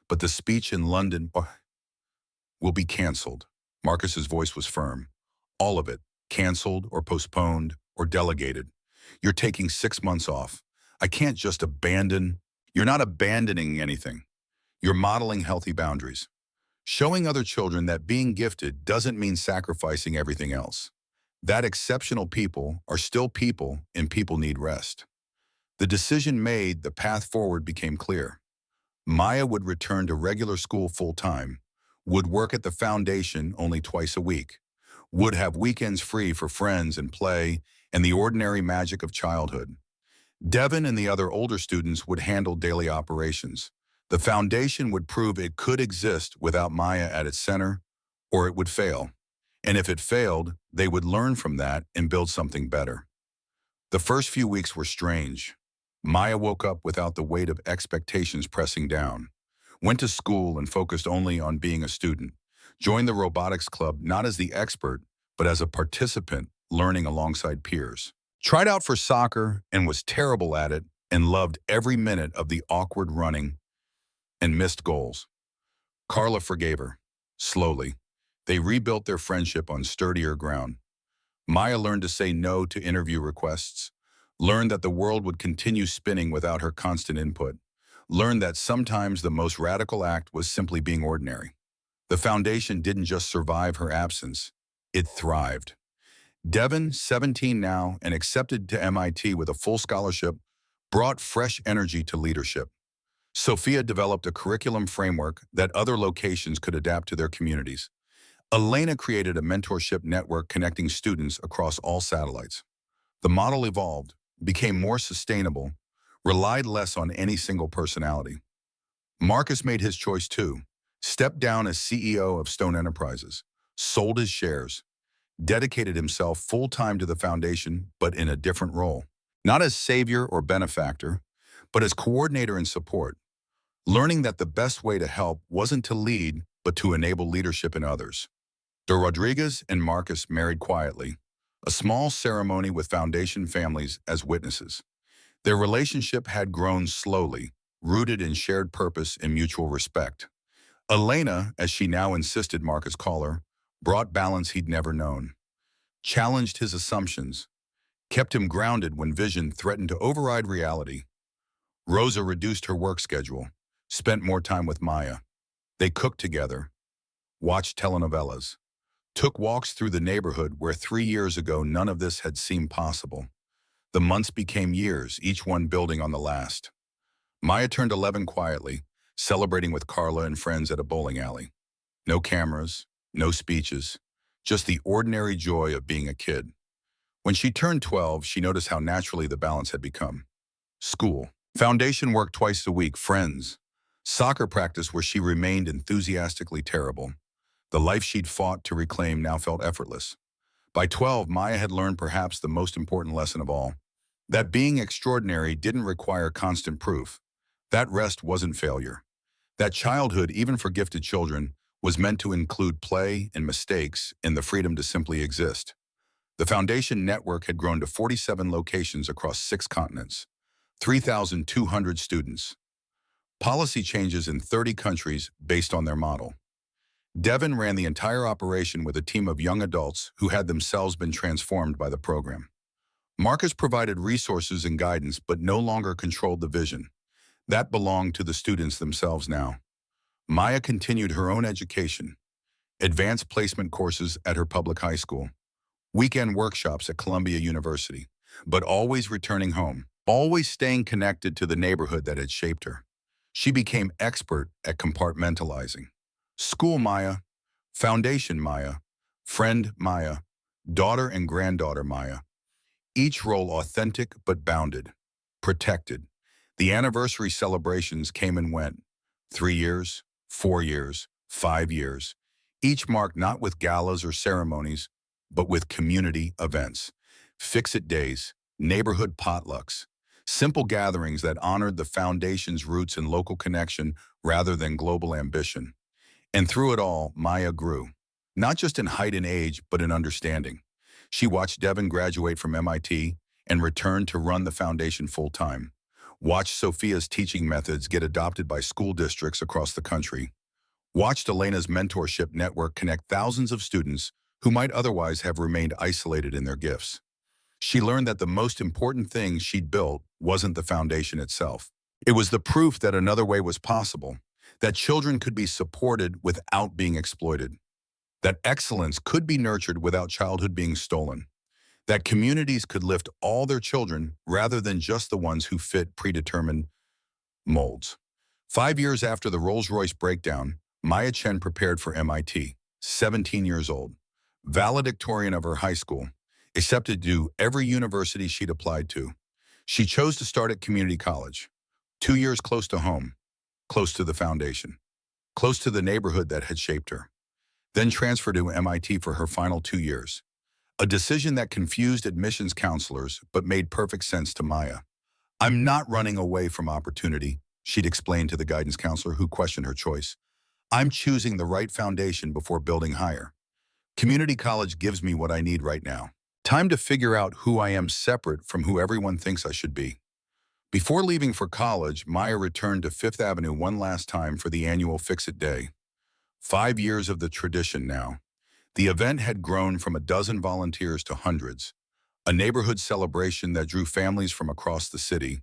But the speech in London will be canceled. Marcus's voice was firm. All of it. Canceled or postponed or delegated. You're taking 6 months off. I can't just abandon. You're not abandoning anything. You're modeling healthy boundaries. Showing other children that being gifted doesn't mean sacrificing everything else. That exceptional people are still people and people need rest. The decision made, the path forward became clear. Maya would return to regular school full-time, would work at the foundation only twice a week, would have weekends free for friends and play and the ordinary magic of childhood. Devin and the other older students would handle daily operations. The foundation would prove it could exist without Maya at its center, or it would fail. And if it failed, they would learn from that and build something better. The first few weeks were strange. Maya woke up without the weight of expectations pressing down, went to school and focused only on being a student, joined the robotics club not as the expert, but as a participant learning alongside peers. Tried out for soccer and was terrible at it and loved every minute of the awkward running and missed goals. Carla forgave her. Slowly, they rebuilt their friendship on sturdier ground. Maya learned to say no to interview requests, learned that the world would continue spinning without her constant input, learned that sometimes the most radical act was simply being ordinary. The foundation didn't just survive her absence, it thrived. Devin, 17 now and accepted to MIT with a full scholarship, brought fresh energy to leadership. Sophia developed a curriculum framework that other locations could adapt to their communities. Elena created a mentorship network connecting students across all satellites. The model evolved, became more sustainable, relied less on any single personality. Marcus made his choice too, stepped down as CEO of Stone Enterprises, sold his shares, dedicated himself full-time to the foundation, but in a different role. Not as savior or benefactor, but as coordinator and support, learning that the best way to help wasn't to lead, but to enable leadership in others. De Rodriguez and Marcus married quietly, a small ceremony with foundation families as witnesses. Their relationship had grown slowly, rooted in shared purpose and mutual respect. Elena, as she now insisted Marcus call her, brought balance he'd never known, challenged his assumptions, kept him grounded when vision threatened to override reality. Rosa reduced her work schedule, spent more time with Maya. They cooked together, watched telenovelas, took walks through the neighborhood where 3 years ago none of this had seemed possible. The months became years, each one building on the last. Maya turned 11 quietly, celebrating with Carla and friends at a bowling alley. No cameras, no speeches, just the ordinary joy of being a kid. When she turned 12, she noticed how naturally the balance had become. School, foundation work twice a week, friends, soccer practice where she remained enthusiastically terrible. The life she'd fought to reclaim now felt effortless. By 12, Maya had learned perhaps the most important lesson of all, that being extraordinary didn't require constant proof. That rest wasn't failure. That childhood, even for gifted children, was meant to include play and mistakes and the freedom to simply exist. The foundation network had grown to 47 locations across 6 continents, 3,200 students. Policy changes in 30 countries based on their model. Devin ran the entire operation with a team of young adults who had themselves been transformed by the program. Marcus provided resources and guidance, but no longer controlled the vision. That belonged to the students themselves now. Maya continued her own education, advanced placement courses at her public high school, weekend workshops at Columbia University, but always returning home, always staying connected to the neighborhood that had shaped her. She became expert at compartmentalizing. School Maya, foundation Maya, friend Maya, daughter and granddaughter Maya. Each role authentic but bounded, protected. The anniversary celebrations came and went. 3 years, 4 years, 5 years. Each marked not with galas or ceremonies, but with community events. Fix-it days, neighborhood potlucks, simple gatherings that honored the foundation's roots in local connection rather than global ambition. And through it all, Maya grew. not just in height and age, but in understanding. She watched Devin graduate from MIT and return to run the foundation full-time. Watched Sophia's teaching methods get adopted by school districts across the country. Watched Elena's mentorship network connect thousands of students who might otherwise have remained isolated in their gifts. She learned that the most important thing she'd built wasn't the foundation itself. It was the proof that another way was possible, that children could be supported without being exploited, that excellence could be nurtured without childhood being stolen, that communities could lift all their children rather than just the ones who fit predetermined molds. 5 years after the Rolls-Royce breakdown, Maya Chen prepared for MIT, 17 years old, valedictorian of her high school, accepted to every university she'd applied to. She chose to start at community college, 2 years close to home, close to the foundation, close to the neighborhood that had shaped her. Then transferred to MIT for her final 2 years. A decision that confused admissions counselors but made perfect sense to Maya. "I'm not running away from opportunity," she'd explained to the guidance counselor who questioned her choice. "I'm choosing the right foundation before building higher. Community college gives me what I need right now. Time to figure out who I am separate from who everyone thinks I should be." Before leaving for college, Maya returned to Fifth Avenue one last time for the annual Fix-It Day. 5 years of the tradition now. The event had grown from a dozen volunteers to hundreds, a neighborhood celebration that drew families from across the city.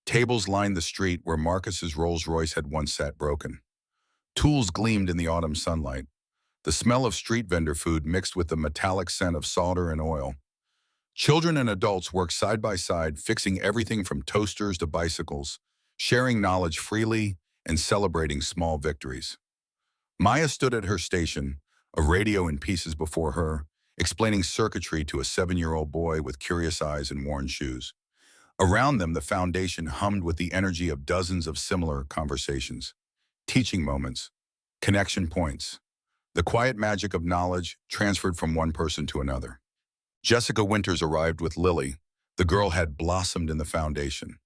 Tables lined the street where Marcus's Rolls-Royce had once sat broken. Tools gleamed in the autumn sunlight. The smell of street vendor food mixed with the metallic scent of solder and oil. Children and adults worked side by side, fixing everything from toasters to bicycles, sharing knowledge freely and celebrating small victories. Maya stood at her station, a radio in pieces before her, explaining circuitry to a 7-year-old boy with curious eyes and worn shoes. Around them, the foundation hummed with the energy of dozens of similar conversations, teaching moments, connection points, the quiet magic of knowledge transferred from one person to another. Jessica Winters arrived with Lily. The girl had blossomed in the foundation,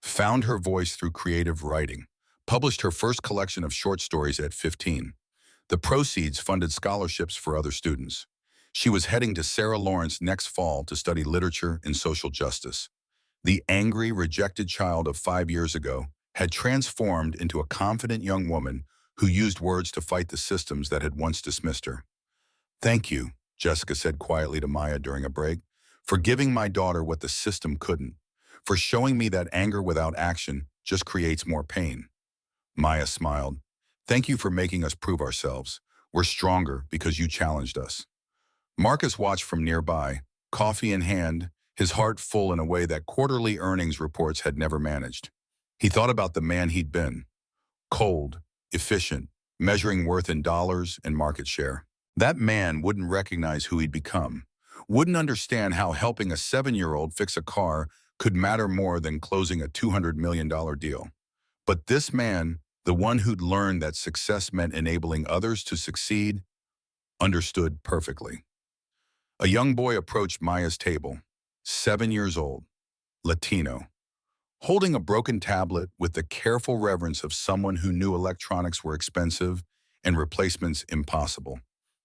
found her voice through creative writing, published her first collection of short stories at 15. The proceeds funded scholarships for other students. She was heading to Sarah Lawrence next fall to study literature and social justice. The angry, rejected child of 5 years ago had transformed into a confident young woman who used words to fight the systems that had once dismissed her. "Thank you," Jessica said quietly to Maya during a break, "for giving my daughter what the system couldn't, for showing me that anger without action just creates more pain." Maya smiled. "Thank you for making us prove ourselves. We're stronger because you challenged us." Marcus watched from nearby, coffee in hand, his heart full in a way that quarterly earnings reports had never managed. He thought about the man he'd been. Cold, efficient, measuring worth in dollars and market share. That man wouldn't recognize who he'd become, wouldn't understand how helping a 7-year-old fix a car could matter more than closing a $200 million deal. But this man, the one who'd learned that success meant enabling others to succeed, understood perfectly. A young boy approached Maya's table, 7 years old, Latino, holding a broken tablet with the careful reverence of someone who knew electronics were expensive and replacements impossible.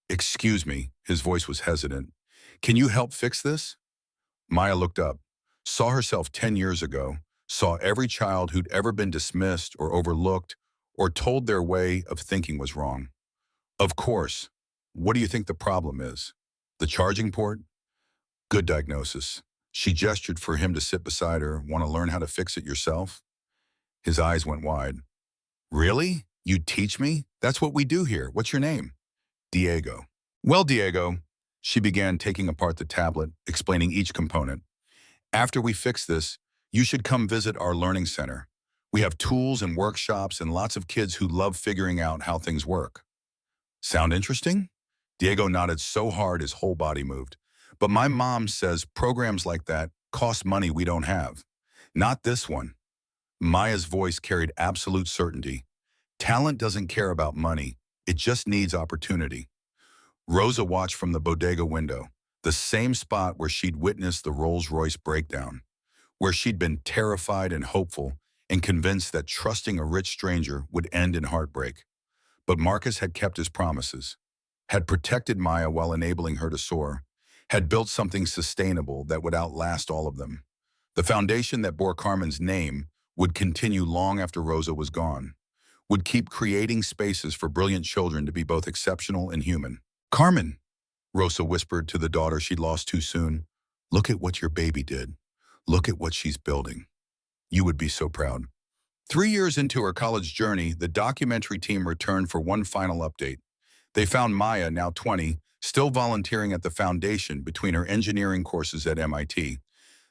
"Excuse me," his voice was hesitant. "Can you help fix this?" Maya looked up, saw herself 10 years ago, saw every child who'd ever been dismissed or overlooked or told their way of thinking was wrong. "Of course. What do you think the problem is? The charging port?" "Good diagnosis." She gestured for him to sit beside her. "Want to learn how to fix it yourself?" His eyes went wide. "Really? You teach me? That's what we do here. What's your name?" "Diego." "Well, Diego," she began, taking apart the tablet, explaining each component. "After we fix this, you should come visit our learning center. We have tools and workshops and lots of kids who love figuring out how things work." "Sound interesting?" Diego nodded so hard his whole body moved. "But my mom says programs like that cost money we don't have." "Not this one." Maya's voice carried absolute certainty. "Talent doesn't care about money. It just needs opportunity." Rosa watched from the bodega window, the same spot where she'd witnessed the Rolls-Royce breakdown, where she'd been terrified and hopeful and convinced that trusting a rich stranger would end in heartbreak. But Marcus had kept his promises, had protected Maya while enabling her to soar, had built something sustainable that would outlast all of them. The foundation that bore Carmen's name would continue long after Rosa was gone, would keep creating spaces for brilliant children to be both exceptional and human. Carmen, Rosa whispered to the daughter she'd lost too soon, look at what your baby did. Look at what she's building. You would be so proud. 3 years into her college journey, the documentary team returned for one final update. They found Maya, now 20, still volunteering at the foundation between her engineering courses at MIT.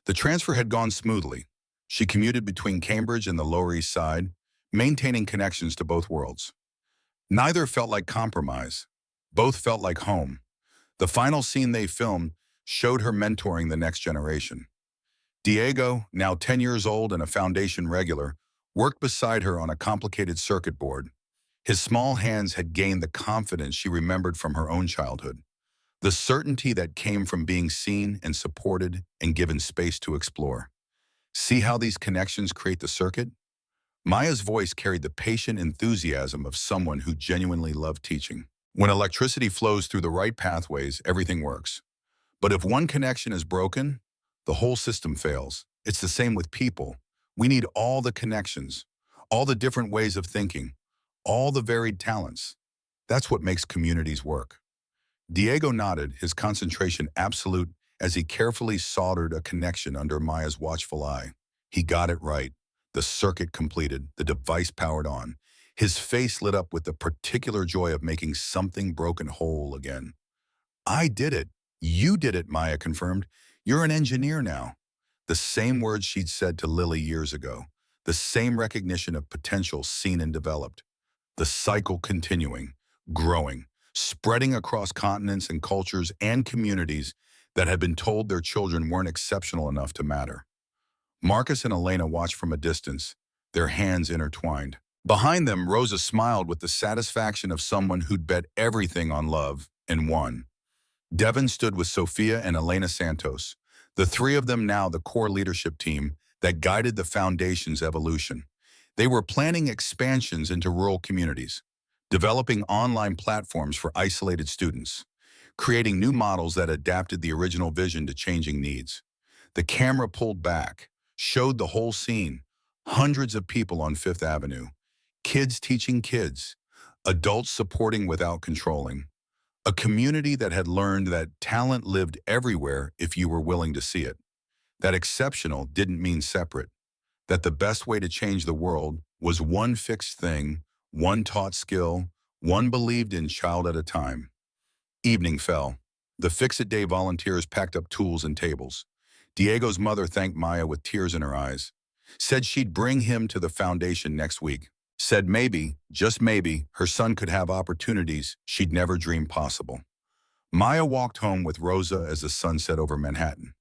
The transfer had gone smoothly. She commuted between Cambridge and the Lower East Side, maintaining connections to both worlds. Neither felt like compromise. Both felt like home. The final scene they filmed showed her mentoring the next generation. Diego, now 10 years old and a foundation regular, worked beside her on a complicated circuit board. His small hands had gained the confidence she remembered from her own childhood, the certainty that came from being seen and supported and given space to explore. See how these connections create the circuit? Maya's voice carried the patient enthusiasm of someone who genuinely loved teaching. When electricity flows through the right pathways, everything works. But if one connection is broken, the whole system fails. It's the same with people. We need all the connections, all the different ways of thinking, all the varied talents. That's what makes communities work. Diego nodded, his concentration absolute, as he carefully soldered a connection under Maya's watchful eye. He got it right. The circuit completed, the device powered on. His face lit up with the particular joy of making something broken whole again. I did it. You did it, Maya confirmed. You're an engineer now. The same words she'd said to Lily years ago. The same recognition of potential seen and developed. The cycle continuing, growing, spreading across continents and cultures and communities that had been told their children weren't exceptional enough to matter. Marcus and Elena watched from a distance, their hands intertwined. Behind them, Rosa smiled with the satisfaction of someone who'd bet everything on love and won. Devon stood with Sophia and Elena Santos, the three of them now the core leadership team that guided the foundation's evolution. They were planning expansions into rural communities, developing online platforms for isolated students, creating new models that adapted the original vision to changing needs. The camera pulled back, showed the whole scene, hundreds of people on Fifth Avenue, kids teaching kids, adults supporting without controlling. A community that had learned that talent lived everywhere if you were willing to see it. That exceptional didn't mean separate. That the best way to change the world was one fixed thing, one taught skill, one believed in child at a time. Evening fell. The Fix-It-Day volunteers packed up tools and tables. Diego's mother thanked Maya with tears in her eyes. Said she'd bring him to the foundation next week. Said maybe, just maybe, her son could have opportunities she'd never dreamed possible. Maya walked home with Rosa as the sun set over Manhattan,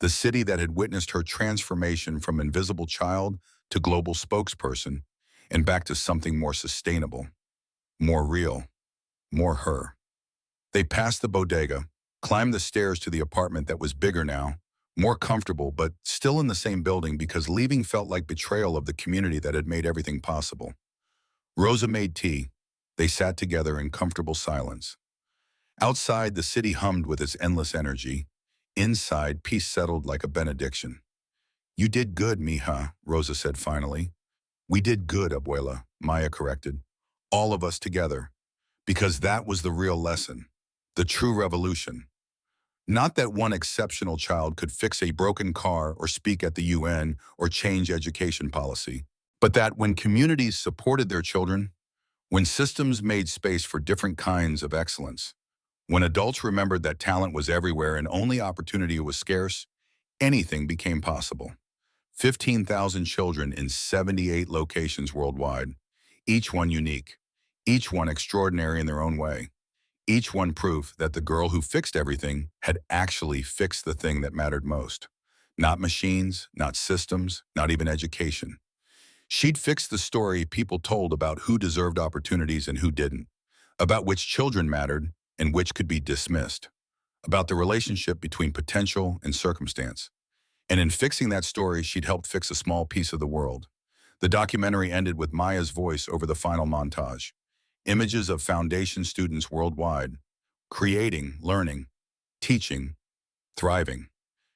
the city that had witnessed her transformation from invisible child to global spokesperson and back to something more sustainable, more real, more her. They passed the bodega, climbed the stairs to the apartment that was bigger now, more comfortable, but still in the same building because leaving felt like betrayal of the community that had made everything possible. Rosa made tea. They sat together in comfortable silence. Outside, the city hummed with its endless energy. Inside, peace settled like a benediction. You did good, mija, Rosa said finally. We did good, abuela, Maya corrected. All of us together. Because that was the real lesson. The true revolution. Not that one exceptional child could fix a broken car or speak at the UN or change education policy, but that when communities supported their children, when systems made space for different kinds of excellence, when adults remembered that talent was everywhere and only opportunity was scarce, anything became possible. 15,000 children in 78 locations worldwide, each one unique, each one extraordinary in their own way. Each one proof that the girl who fixed everything had actually fixed the thing that mattered most. Not machines, not systems, not even education. She'd fixed the story people told about who deserved opportunities and who didn't, about which children mattered and which could be dismissed, about the relationship between potential and circumstance. And in fixing that story, she'd helped fix a small piece of the world. The documentary ended with Maya's voice over the final montage. Images of foundation students worldwide, creating, learning, teaching, thriving.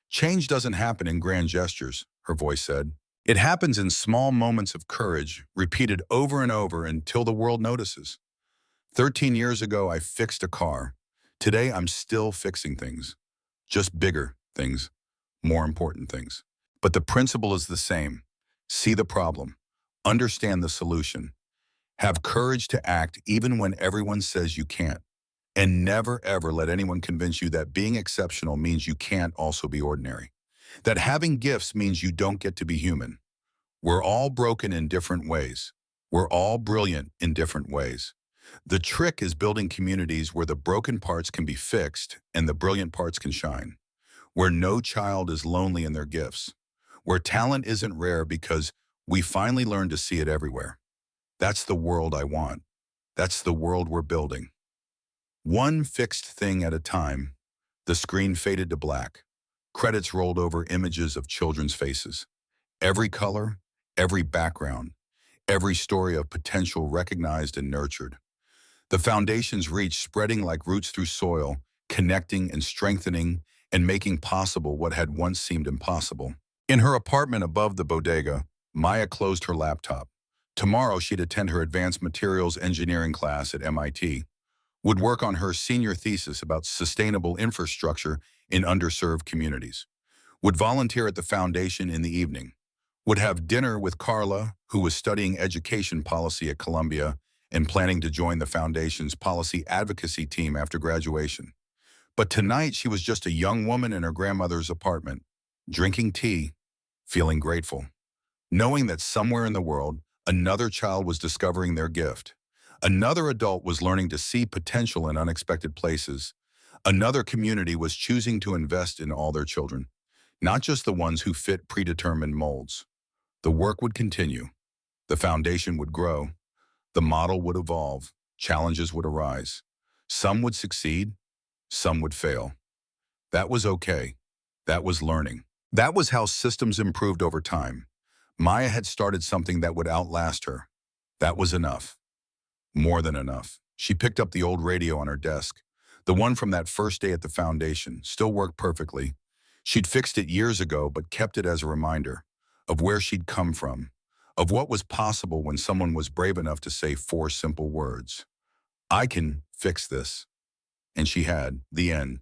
Change doesn't happen in grand gestures, her voice said. It happens in small moments of courage, repeated over and over until the world notices. 13 years ago, I fixed a car. Today, I'm still fixing things. Just bigger things, more important things. But the principle is the same. See the problem. Understand the solution. Have courage to act even when everyone says you can't. And never, ever let anyone convince you that being exceptional means you can't also be ordinary. That having gifts means you don't get to be human. We're all broken in different ways. We're all brilliant in different ways. The trick is building communities where the broken parts can be fixed and the brilliant parts can shine. Where no child is lonely in their gifts. Where talent isn't rare because we finally learn to see it everywhere. That's the world I want. That's the world we're building. One fixed thing at a time, the screen faded to black. Credits rolled over images of children's faces. Every color, every background, every story of potential recognized and nurtured. The foundations reached, spreading like roots through soil, connecting and strengthening and making possible what had once seemed impossible. In her apartment above the bodega, Maya closed her laptop. Tomorrow she'd attend her advanced materials engineering class at MIT, would work on her senior thesis about sustainable infrastructure in underserved communities, would volunteer at the foundation in the evening, would have dinner with Carla, who was studying education policy at Columbia and planning to join the foundation's policy advocacy team after graduation. But tonight she was just a young woman in her grandmother's apartment, drinking tea, feeling grateful, knowing that somewhere in the world, another child was discovering their gift. Another adult was learning to see potential in unexpected places. Another community was choosing to invest in all their children, not just the ones who fit predetermined molds. The work would continue. The foundation would grow. The model would evolve. Challenges would arise. Some would succeed. Some would fail. That was okay. That was learning. That was how systems improved over time. Maya had started something that would outlast her. That was enough. More than enough. She picked up the old radio on her desk. The one from that first day at the foundation still worked perfectly. She'd fixed it years ago, but kept it as a reminder of where she'd come from, of what was possible when someone was brave enough to say 4 simple words. I can fix this. And she had. The end.